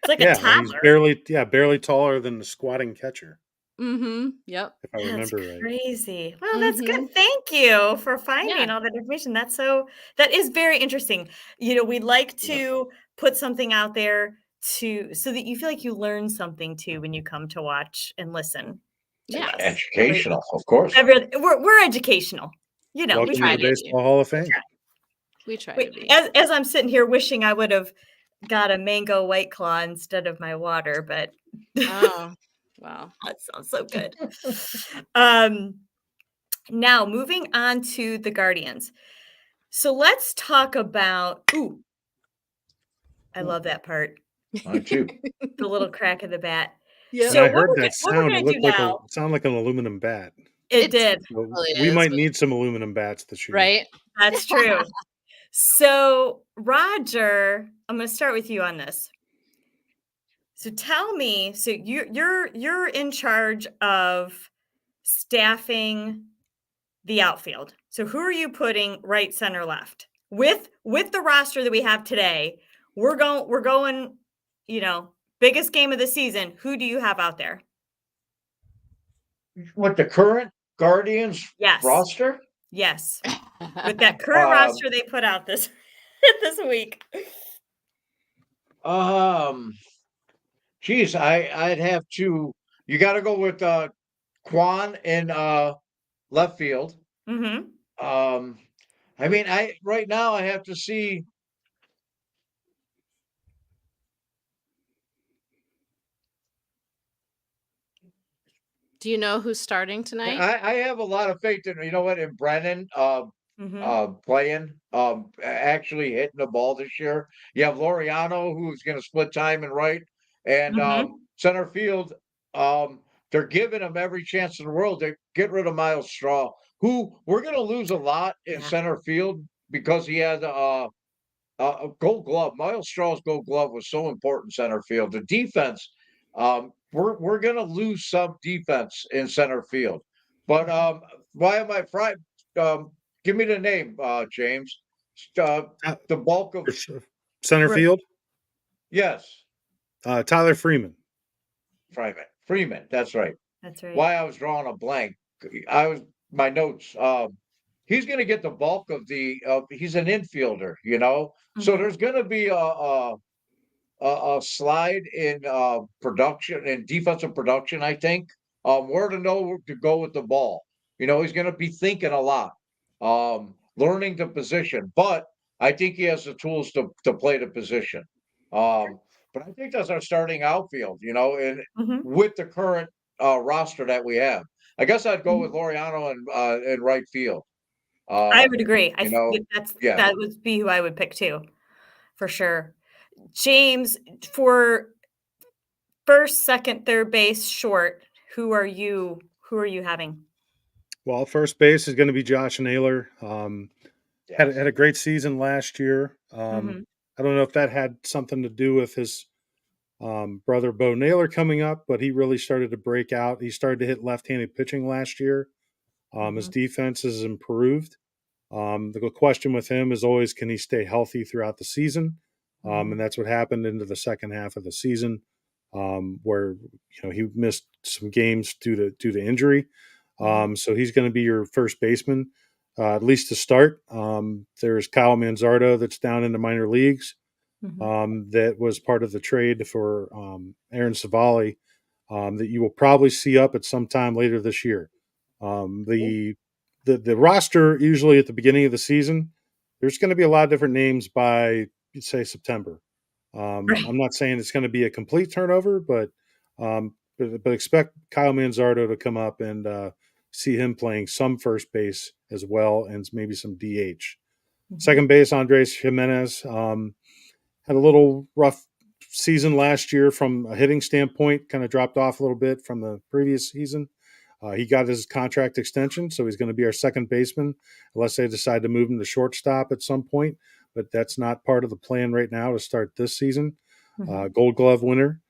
It's like a Yeah. And he's toddler. barely taller than the squatting catcher, Mm-hmm. Yep. if I That's remember right. crazy. Well, that's Mm-hmm. good. Thank you for Yeah. finding all that information. That is very interesting. We like to put something out there so that you feel like you learn something too when you come to watch and listen to Yeah. us. Educational, of course. We're educational. We Welcome try to to the be. Baseball Hall of Fame. We try to Wait, be. as I'm sitting here wishing I would have got a mango White Claw instead of my water, but Oh, wow. that sounds so good. Now moving on to the Guardians. So let's talk about. Ooh, I love that part. Mine too. The little crack of the bat. Yep. So When I what heard we're that what we're sound, gonna it do looked like now? sound like an aluminum bat. It did. So Really we is, might but- need some aluminum bats this year. Right? That's true. So Roger, I'm going to start with you on this. So tell me, so you're in charge of staffing the outfield. So who are you putting right, center, left? With the roster that we have today, we're going, biggest game of the season. Who do you have out there? With the current Guardians Yes. roster? Yes. With that current roster they put out this week. Geez, I'd have to. You got to go with Quan in left field. Mm-hmm. I mean, right now I have to see. Do you know who's starting tonight? I have a lot of faith in in Brennan Mm-hmm. playing actually hitting the ball this year. You have Laureano who's going to split time and right and Mhm. center field. They're giving him every chance in the world to get rid of Miles Straw, who we're going to lose a lot in Yeah. center field because he has a Gold Glove. Miles Straw's Gold Glove was so important center field. The defense, we're going to lose some defense in center field. But why am I fried? Give me the name, James. The bulk of Center Right. field, yes, Tyler Freeman. Freeman. That's right. That's right. Why I was drawing a blank. My notes. He's going to get the bulk of the. He's an infielder, So Mhm. there's going to be a slide in production and defensive production. I think where to know where to go with the ball. He's going to be thinking a lot, learning the position. But I think he has the tools to play the position. But I think that's our starting outfield. And Mhm. with the current roster that we have, I guess I'd go with Laureano in right field. I would agree. I you know, think yeah. that would be who I would pick too, for sure. James, for first, second, third base, short, who are you having? Well, first base is going to be Josh Naylor. Had a great season last year. Mhm. I don't know if that had something to do with his brother Bo Naylor coming up, but he really started to break out. He started to hit left-handed pitching last year. His defense has improved. The question with him is always, can he stay healthy throughout the season? And that's what happened into the second half of the season, where he missed some games due to injury. So he's going to be your first baseman. at least to start. There's Kyle Manzardo that's down in the minor leagues. That was part of the trade for Aaron Savali that you will probably see up at some time later this year. The roster usually at the beginning of the season, there's going to be a lot of different names by say September. Right. I'm not saying it's going to be a complete turnover, but expect Kyle Manzardo to come up and see him playing some first base as well and maybe some DH. Second base, Andres Jimenez had a little rough season last year from a hitting standpoint, kind of dropped off a little bit from the previous season. He got his contract extension, so he's going to be our second baseman unless they decide to move him to shortstop at some point. But that's not part of the plan right now to start this season. Gold Glove winner.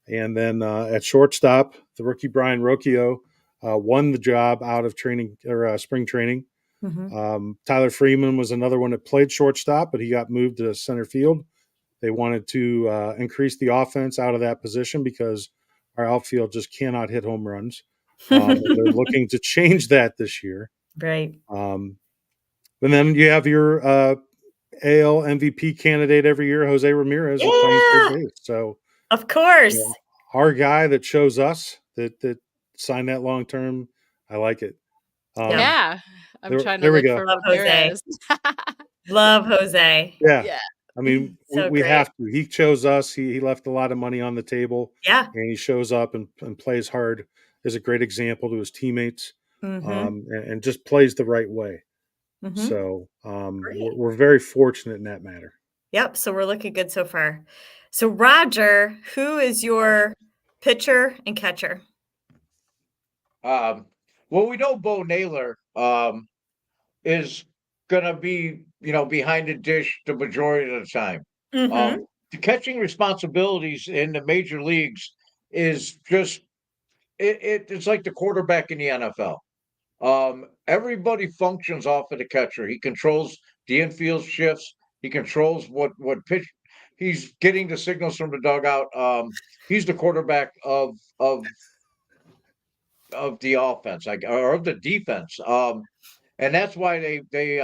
And then at shortstop, the rookie Brian Rocchio won the job out of training or spring training. Tyler Freeman was another one that played shortstop, but he got moved to center field. They wanted to increase the offense out of that position because our outfield just cannot hit home runs. They're looking to change that this year. Right. And then you have your AL MVP candidate every year, Jose Ramirez, playing third base. So, of course, our guy that chose us that signed that long term, I like it. Yeah, I'm trying to there we look go. for Love Ramirez. Love Jose. Yeah. I mean, So we great. have to. He chose us. He left a lot of money on the table. Yeah. And he shows up and plays hard. Is a great example to his teammates and just plays the right way. So we're very fortunate in that matter. Yep. So we're looking good so far. So Roger, who is your pitcher and catcher? Well, we know Bo Naylor is going to be, behind the dish the majority of the time. The catching responsibilities in the major leagues is just it's like the quarterback in the NFL. Everybody functions off of the catcher. He controls the infield shifts. He controls what pitch. He's getting the signals from the dugout. He's the quarterback of the offense, or of the defense. And that's why they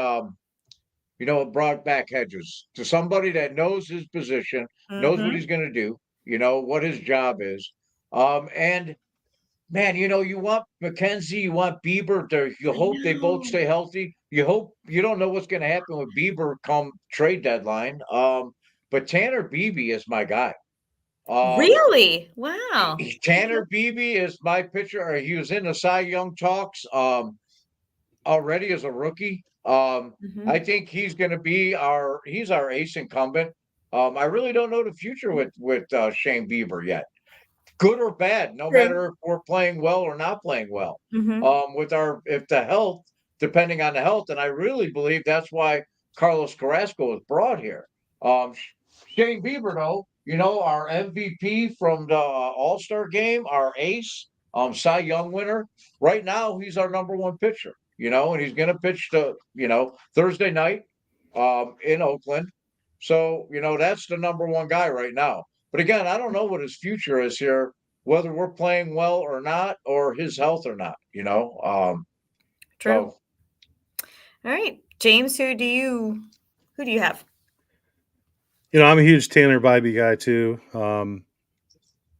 brought back Hedges to somebody that knows his position, knows what he's going to do, what his job is. And man, you want McKenzie, you want Bieber. You hope they both stay healthy. You hope you don't know what's going to happen with Bieber come trade deadline. But Tanner Beebe is my guy. Really? Wow. Tanner Beebe is my pitcher. He was in the Cy Young talks already as a rookie. I think he's going to be our ace incumbent. I really don't know the future with Shane Bieber yet. Good or bad, no matter if we're playing well or not playing well. If the health, depending on the health, and I really believe that's why Carlos Carrasco was brought here. Shane Bieber, though, our MVP from the All-Star game, our ace, Cy Young winner. Right now, he's our number one pitcher. And he's going to pitch Thursday night in Oakland. So, that's the number one guy right now. But again, I don't know what his future is here, whether we're playing well or not, or his health or not, True. All right. James, who do you have? I'm a huge Tanner Bybee guy too.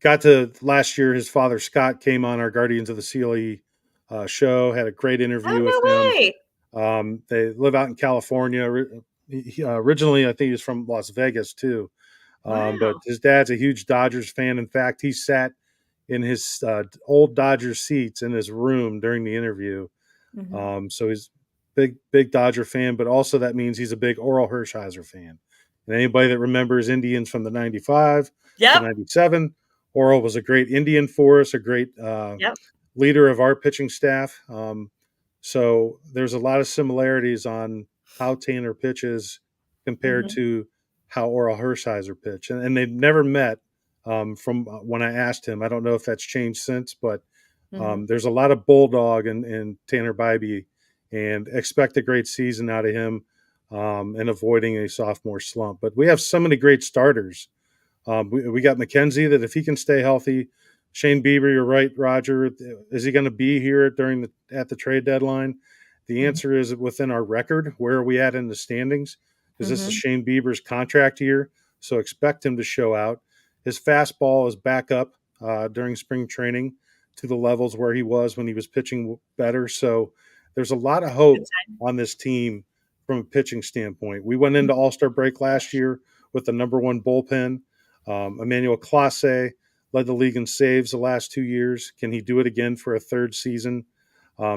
Got to last year, his father Scott came on our Guardians of the CLE show, had a great interview with him. They live out in California. Originally, I think he was from Las Vegas too. But his dad's a huge Dodgers fan. In fact, he sat in his old Dodgers seats in his room during the interview. So he's big Dodger fan, but also that means he's a big Oral Hershiser fan. And anybody that remembers Indians from the 95 to 97, Oral was a great Indian for us, a great leader of our pitching staff. So there's a lot of similarities on how Tanner pitches compared to how Oral Hershiser pitch. And they've never met from when I asked him. I don't know if that's changed since, but there's a lot of bulldog in Tanner Bybee, and expect a great season out of him and avoiding a sophomore slump. But we have so many great starters. We got McKenzie that if he can stay healthy. Shane Bieber, you're right, Roger. Is he going to be here at the trade deadline? The answer is within our record. Where are we at in the standings? Is this Mhm. Shane Bieber's contract year? So expect him to show out. His fastball is back up during spring training to the levels where he was when he was pitching better. So there's a lot of hope Good sign. on this team from a pitching standpoint. We went into All-Star break last year with the number one bullpen. Emmanuel Clase led the league in saves the last 2 years. Can he do it again for a third season?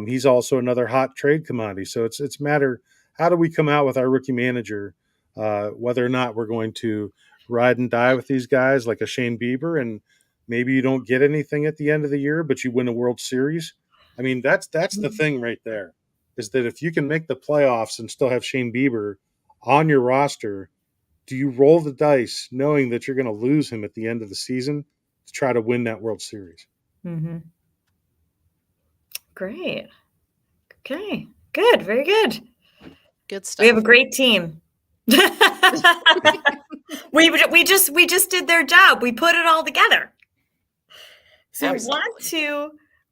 He's also another hot trade commodity. So it's a matter, how do we come out with our rookie manager, whether or not we're going to ride and die with these guys like a Shane Bieber, and maybe you don't get anything at the end of the year, but you win a World Series. I mean, that's the thing right there, is that if you can make the playoffs and still have Shane Bieber on your roster, do you roll the dice knowing that you're going to lose him at the end of the season to try to win that World Series? Mm-hmm. Great. Okay. Good. Very good. Good stuff. We have a great team. we just did their job. We put it all together. So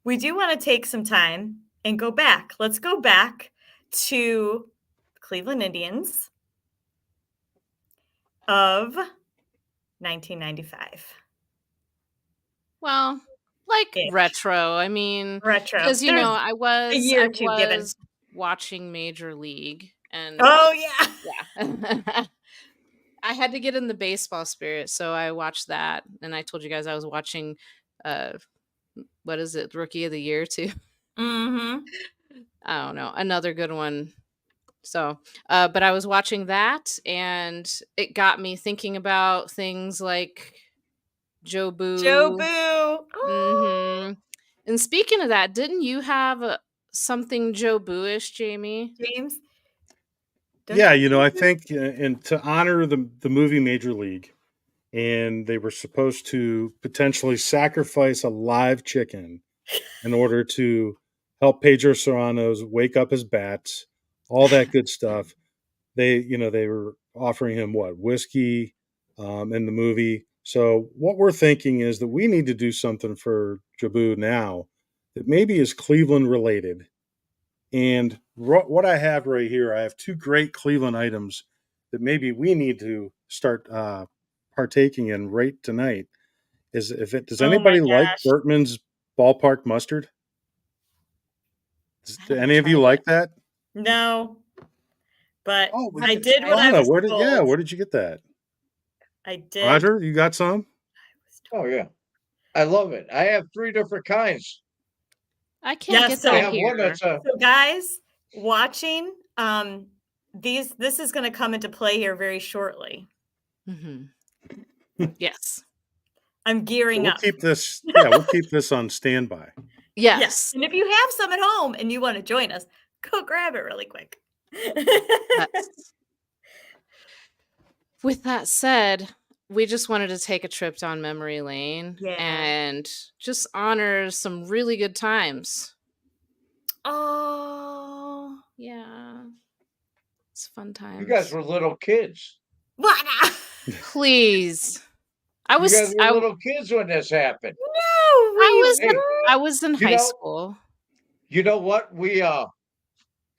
we do want to take some time and go back. Let's go back to Cleveland Indians of 1995. Well, like Ish. retro. I mean, Retro. because you There's know, I was a year or two given. watching Major League, and Oh yeah. yeah, I had to get in the baseball spirit, so I watched that, and I told you guys I was watching, what is it, Rookie of the Year too? Mm-hmm. I don't know, another good one. So, but I was watching that, and it got me thinking about things like Joe Boo. Joe Boo. Oh. Mm-hmm. And speaking of that, didn't you have something Joe Boo-ish, Jamie? James. Yeah, you know, I think and to honor the movie Major League, and they were supposed to potentially sacrifice a live chicken in order to help Pedro Serrano's wake up his bats, all that good stuff. They were offering him whiskey in the movie. So what we're thinking is that we need to do something for Jabu now that maybe is Cleveland related. And what I have right here, I have two great Cleveland items that maybe we need to start partaking in right tonight. Does Oh my anybody like gosh. Bertman's ballpark mustard? Do any of you tried like that? No. But Oh, I did what I Lana, was told. where did you get that? I did. Roger, you got some? Oh yeah, I love it. I have 3 different kinds. I can't Yeah, get so- I that have one here. that's So guys watching, this is going to come into play here very shortly. Mhm. Yes. I'm gearing We'll up. keep this. Yeah, we'll keep this on standby. Yes. And if you have some at home and you want to join us, go grab it really quick. Yes. With that said, we just wanted to take a trip down memory lane Yeah. and just honor some really good times. Oh. Yeah. It's fun times. you guys were little kids. What? Please. I You was guys were I, little kids when this happened. No, Hey, I was in You high know- school. you know what? We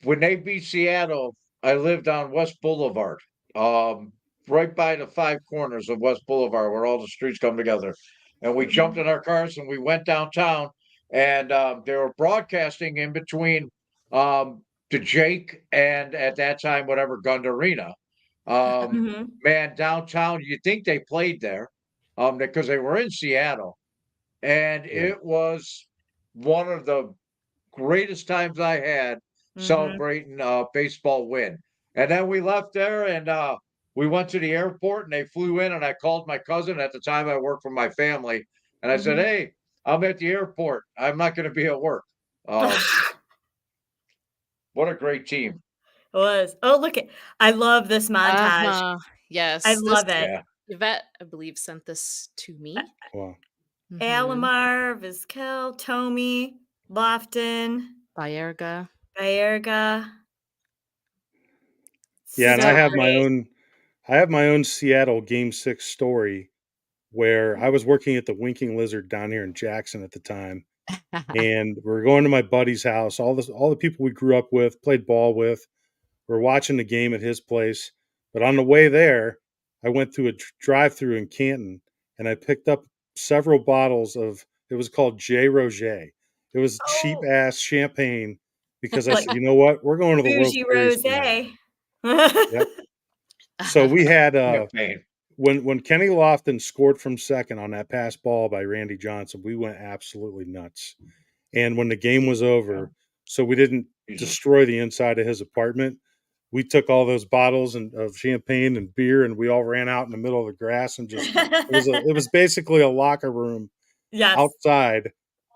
when they beat Seattle, I lived on West Boulevard, right by the 5 corners of West Boulevard, where all the streets come together. And we jumped in our cars and we went downtown, and they were broadcasting in between the Jake and at that time whatever Gund Arena. Mhm. Man, downtown, you think they played there, because they were in Seattle, and Yeah. it was one of the greatest times I had celebrating a baseball win. And then we left there and we went to the airport and they flew in and I called my cousin. At the time I worked for my family and I said, "Hey, I'm at the airport. I'm not going to be at work." What a great team. It was. Oh, look at. I love this montage. Uh-huh. Yes. I this- love it. Yeah. Yvette, I believe, sent this to me. Wow. Mhm. Alamar, Vizquel, Tomey, Lofton, Bayerga. Bayerga. Yeah, and So I have great. my own Seattle Game 6 story where I was working at the Winking Lizard down here in Jackson at the time, and we're going to my buddy's house. All the people we grew up with, played ball with. We're watching the game at his place. But on the way there, I went through a drive-through in Canton, and I picked up several bottles of. It was called J. Roget. It was cheap Oh, ass champagne because I like said, you know what, we're going to the World bougie Series tonight. rosé. Yep. So we had Champagne. when Kenny Lofton scored from second on that pass ball by Randy Johnson, we went absolutely nuts. And when the game was over, so we didn't Jesus. destroy the inside of his apartment, we took all those bottles of champagne and beer, and we all ran out in the middle of the grass and just it was basically a locker room Yes. outside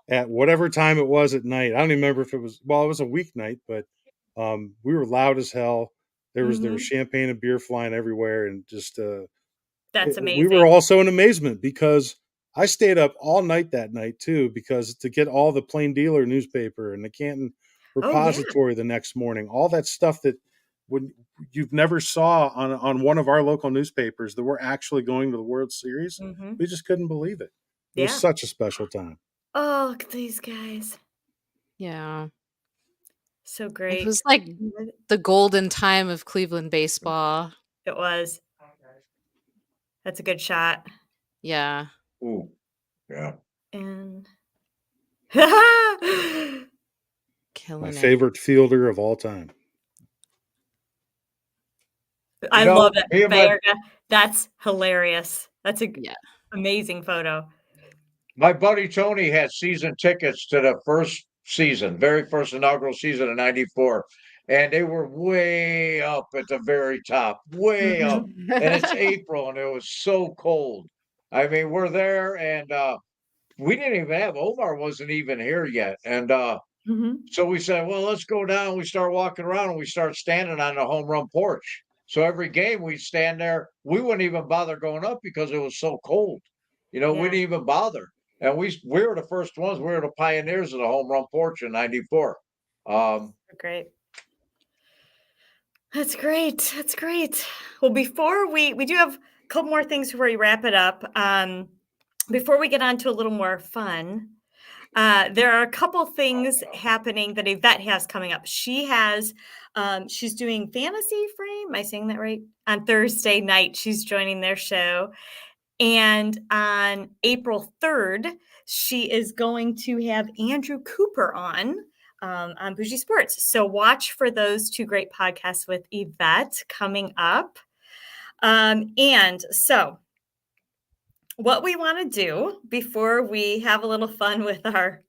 at whatever time it was at night. I don't even remember if it was a weeknight, but we were loud as hell. There was champagne and beer flying everywhere, and just That's we were amazing. also in amazement because I stayed up all night that night too, because to get all the Plain Dealer newspaper and the Canton Oh, yeah. Repository the next morning, all that stuff that when you've never saw on one of our local newspapers that we're actually going to the World Series, we just couldn't believe it. It was Yeah. such a special time. Oh, look at these guys. Yeah. So great. It was like the golden time of Cleveland baseball. It was. That's a good shot. Yeah. Ooh, yeah. And Killing My it. favorite fielder of all time. I know, love that. me and my- Bayerga. That's hilarious. That's a Yeah. amazing photo. My buddy Tony had season tickets to the very first inaugural season of '94. And they were way up at the very top, way up. And it's April and it was so cold. I mean, we're there and we didn't even have Omar wasn't even here yet. And so we said, well, let's go down. We start walking around and we start standing on the home run porch. So every game we'd stand there. We wouldn't even bother going up because it was so cold. We Yeah. didn't even bother. And we were the first ones. We were the pioneers of the home run porch in '94. Great. That's great. That's great. Well, before we do have a couple more things before we wrap it up. Before we get on to a little more fun, there are a couple things happening that Yvette has coming up. She has, she's doing Fantasy Frame. Am I saying that right? On Thursday night, she's joining their show. And on April 3rd, she is going to have Andrew Cooper on Bougie Sports. So watch for those two great podcasts with Yvette coming up. And so what we want to do before we have a little fun with our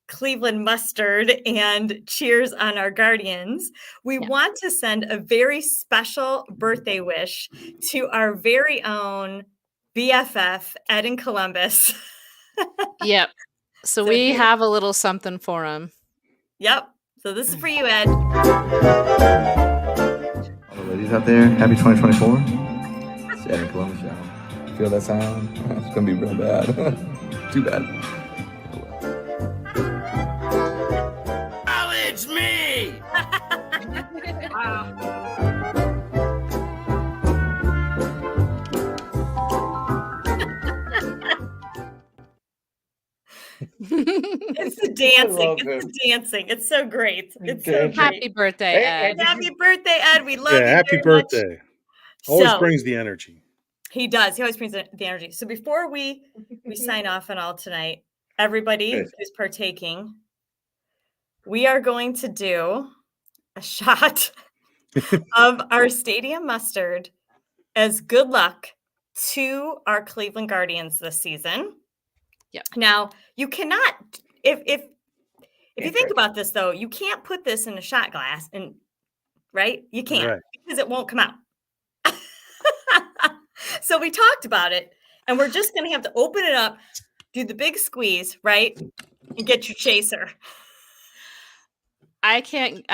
Cleveland mustard and cheers on our Guardians, we want to send a very special birthday wish to our very own BFF, Ed in Columbus. Yep. So we have a little something for him. Yep. So this is for you, Ed. All the ladies out there, happy 2024. It's Ed in Columbus, y'all. Feel that sound? It's gonna be real bad. Too bad. Acknowledge me! Wow. It's the dancing. It's the dancing. It's so great. It's so great. Happy birthday, Ed. Happy birthday, Ed. We love you. Happy very birthday. Much. Always brings the energy. He does. He always brings the energy. So before we sign off and all tonight, everybody who's partaking, we are going to do a shot of our stadium mustard as good luck to our Cleveland Guardians this season. Yep. Now, you cannot, if you think about this though, you can't put this in a shot glass, and right? You can't because it won't come out. So we talked about it, and we're just going to have to open it up, do the big squeeze, right? And get your chaser. I didn't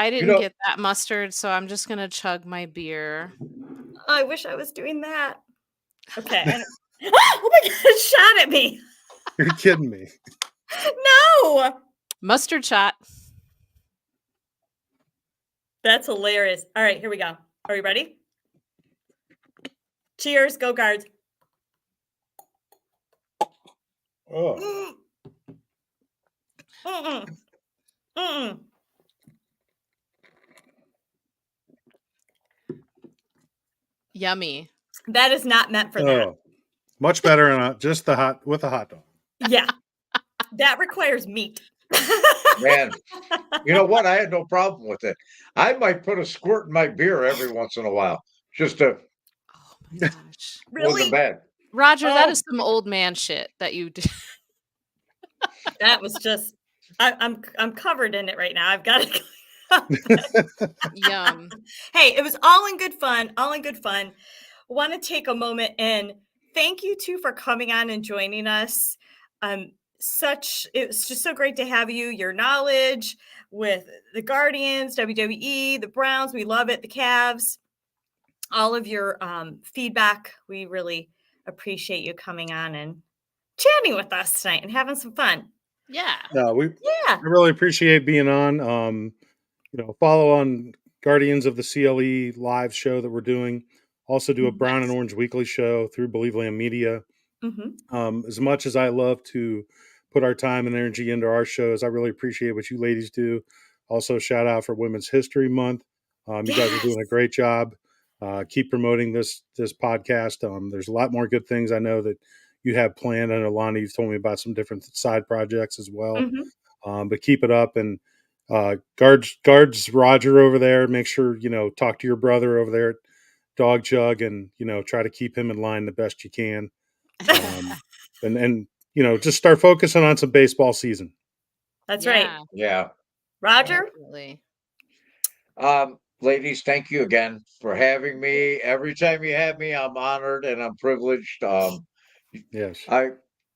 get that mustard, so I'm just going to chug my beer. I wish I was doing that. Okay. Oh my God, it shot at me. You're kidding me. No. Mustard shot. That's hilarious. All right, here we go. Are you ready? Cheers. Go Guards. Oh. Mm-mm. Mm-mm. Yummy. That is not meant for that. Oh, much better on just the hot with a hot dog. Yeah. That requires meat. Man, you know what? I had no problem with it. I might put a squirt in my beer every once in a while, just to Oh my gosh. wasn't Really? bad. Roger, that Oh. is some old man shit that you did. That was just I'm covered in it right now. I've got to Yum. Hey, it was all in good fun. All in good fun. Want to take a moment and thank you too for coming on and joining us. It's just so great to have you. Your knowledge with the Guardians, WWE, the Browns, we love it. The Cavs, all of your feedback. We really appreciate you coming on and chatting with us tonight and having some fun. Yeah. No, Yeah. I really appreciate being on. Follow on Guardians of the CLE live show that we're doing. Also do a Brown and Orange weekly show through Believe Land Media. Mm-hmm. As much as I love to put our time and energy into our shows, I really appreciate what you ladies do. Also, shout out for Women's History Month. You guys are doing a great job. Keep promoting this podcast. There's a lot more good things I know that you have planned. I know, Lonnie, you've told me about some different side projects as well. Mm-hmm. But keep it up, and guards Roger over there. Make sure talk to your brother over there at Dog Jug, and try to keep him in line the best you can. And just start focusing on some baseball season. That's right. Yeah. Roger? Definitely. Ladies, thank you again for having me. Every time you have me, I'm honored and I'm privileged. Yes.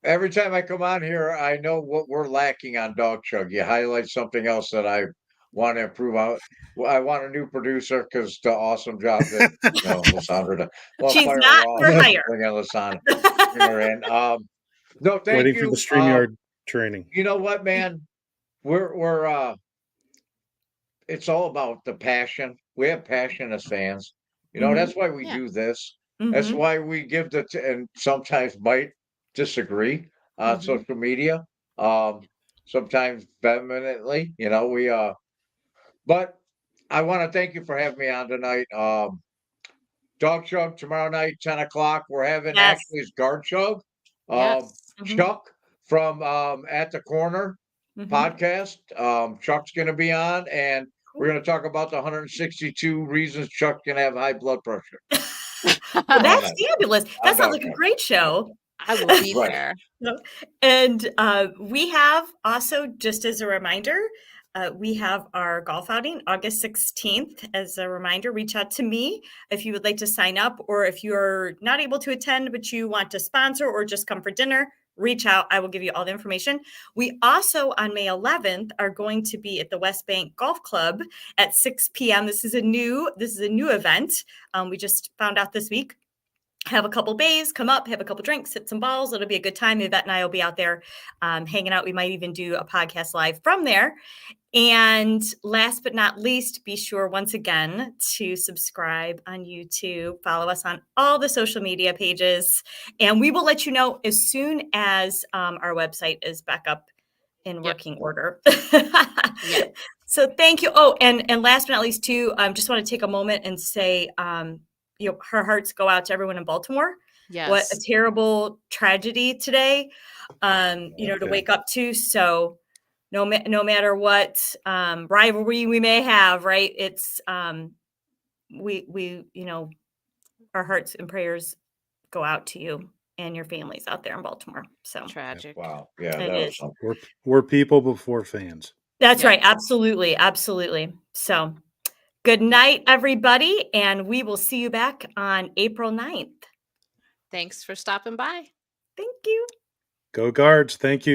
Every time I come on here, I know what we're lacking on Dog Chug. You highlight something else that I want to improve on. I want a new producer because the awesome job that Lysandra. Well, She's fire not her for off. hire. Bring in Lysandra. Bring her in. No, thank Waiting you. for the StreamYard training. You know what, man? We're it's all about the passion. We have passion as fans. That's why we Yeah. do this. That's Mhm. why we give and sometimes might disagree on social media. Sometimes vehemently, but I want to thank you for having me on tonight. Dog Chug tomorrow night, 10 o'clock. We're having Yes. actually it's Guard Chug. Yes. Chuck from At the Corner Mhm. podcast. Chuck's going to be on, and we're going to talk about the 162 reasons Chuck can have high blood pressure. Well, that's fabulous. That sounds like a Dog great show. I will be Right. there. And we have also, just as a reminder, we have our golf outing August 16th. As a reminder, reach out to me if you would like to sign up, or if you're not able to attend, but you want to sponsor or just come for dinner, reach out. I will give you all the information. We also, on May 11th, are going to be at the West Bank Golf Club at 6 p.m. This is a new event. We just found out this week. Have a couple bays, come up, have a couple drinks, hit some balls. It'll be a good time. Yvette and I will be out there hanging out. We might even do a podcast live from there. And last but not least, be sure once again to subscribe on YouTube, follow us on all the social media pages, and we will let you know as soon as our website is back up in working order. Yeah. So thank you. Oh, and last but not least too, just want to take a moment and say, her hearts go out to everyone in Baltimore. Yes. What a terrible tragedy today, to wake up to. So no matter what rivalry we may have, right? It's we our hearts and prayers go out to you and your families out there in Baltimore. So Tragic. Wow. Yeah, it that was is. something. We're people before fans. That's right. Absolutely. Absolutely. So good night, everybody. And we will see you back on April 9th. Thanks for stopping by. Thank you. Go Guards. Thank you.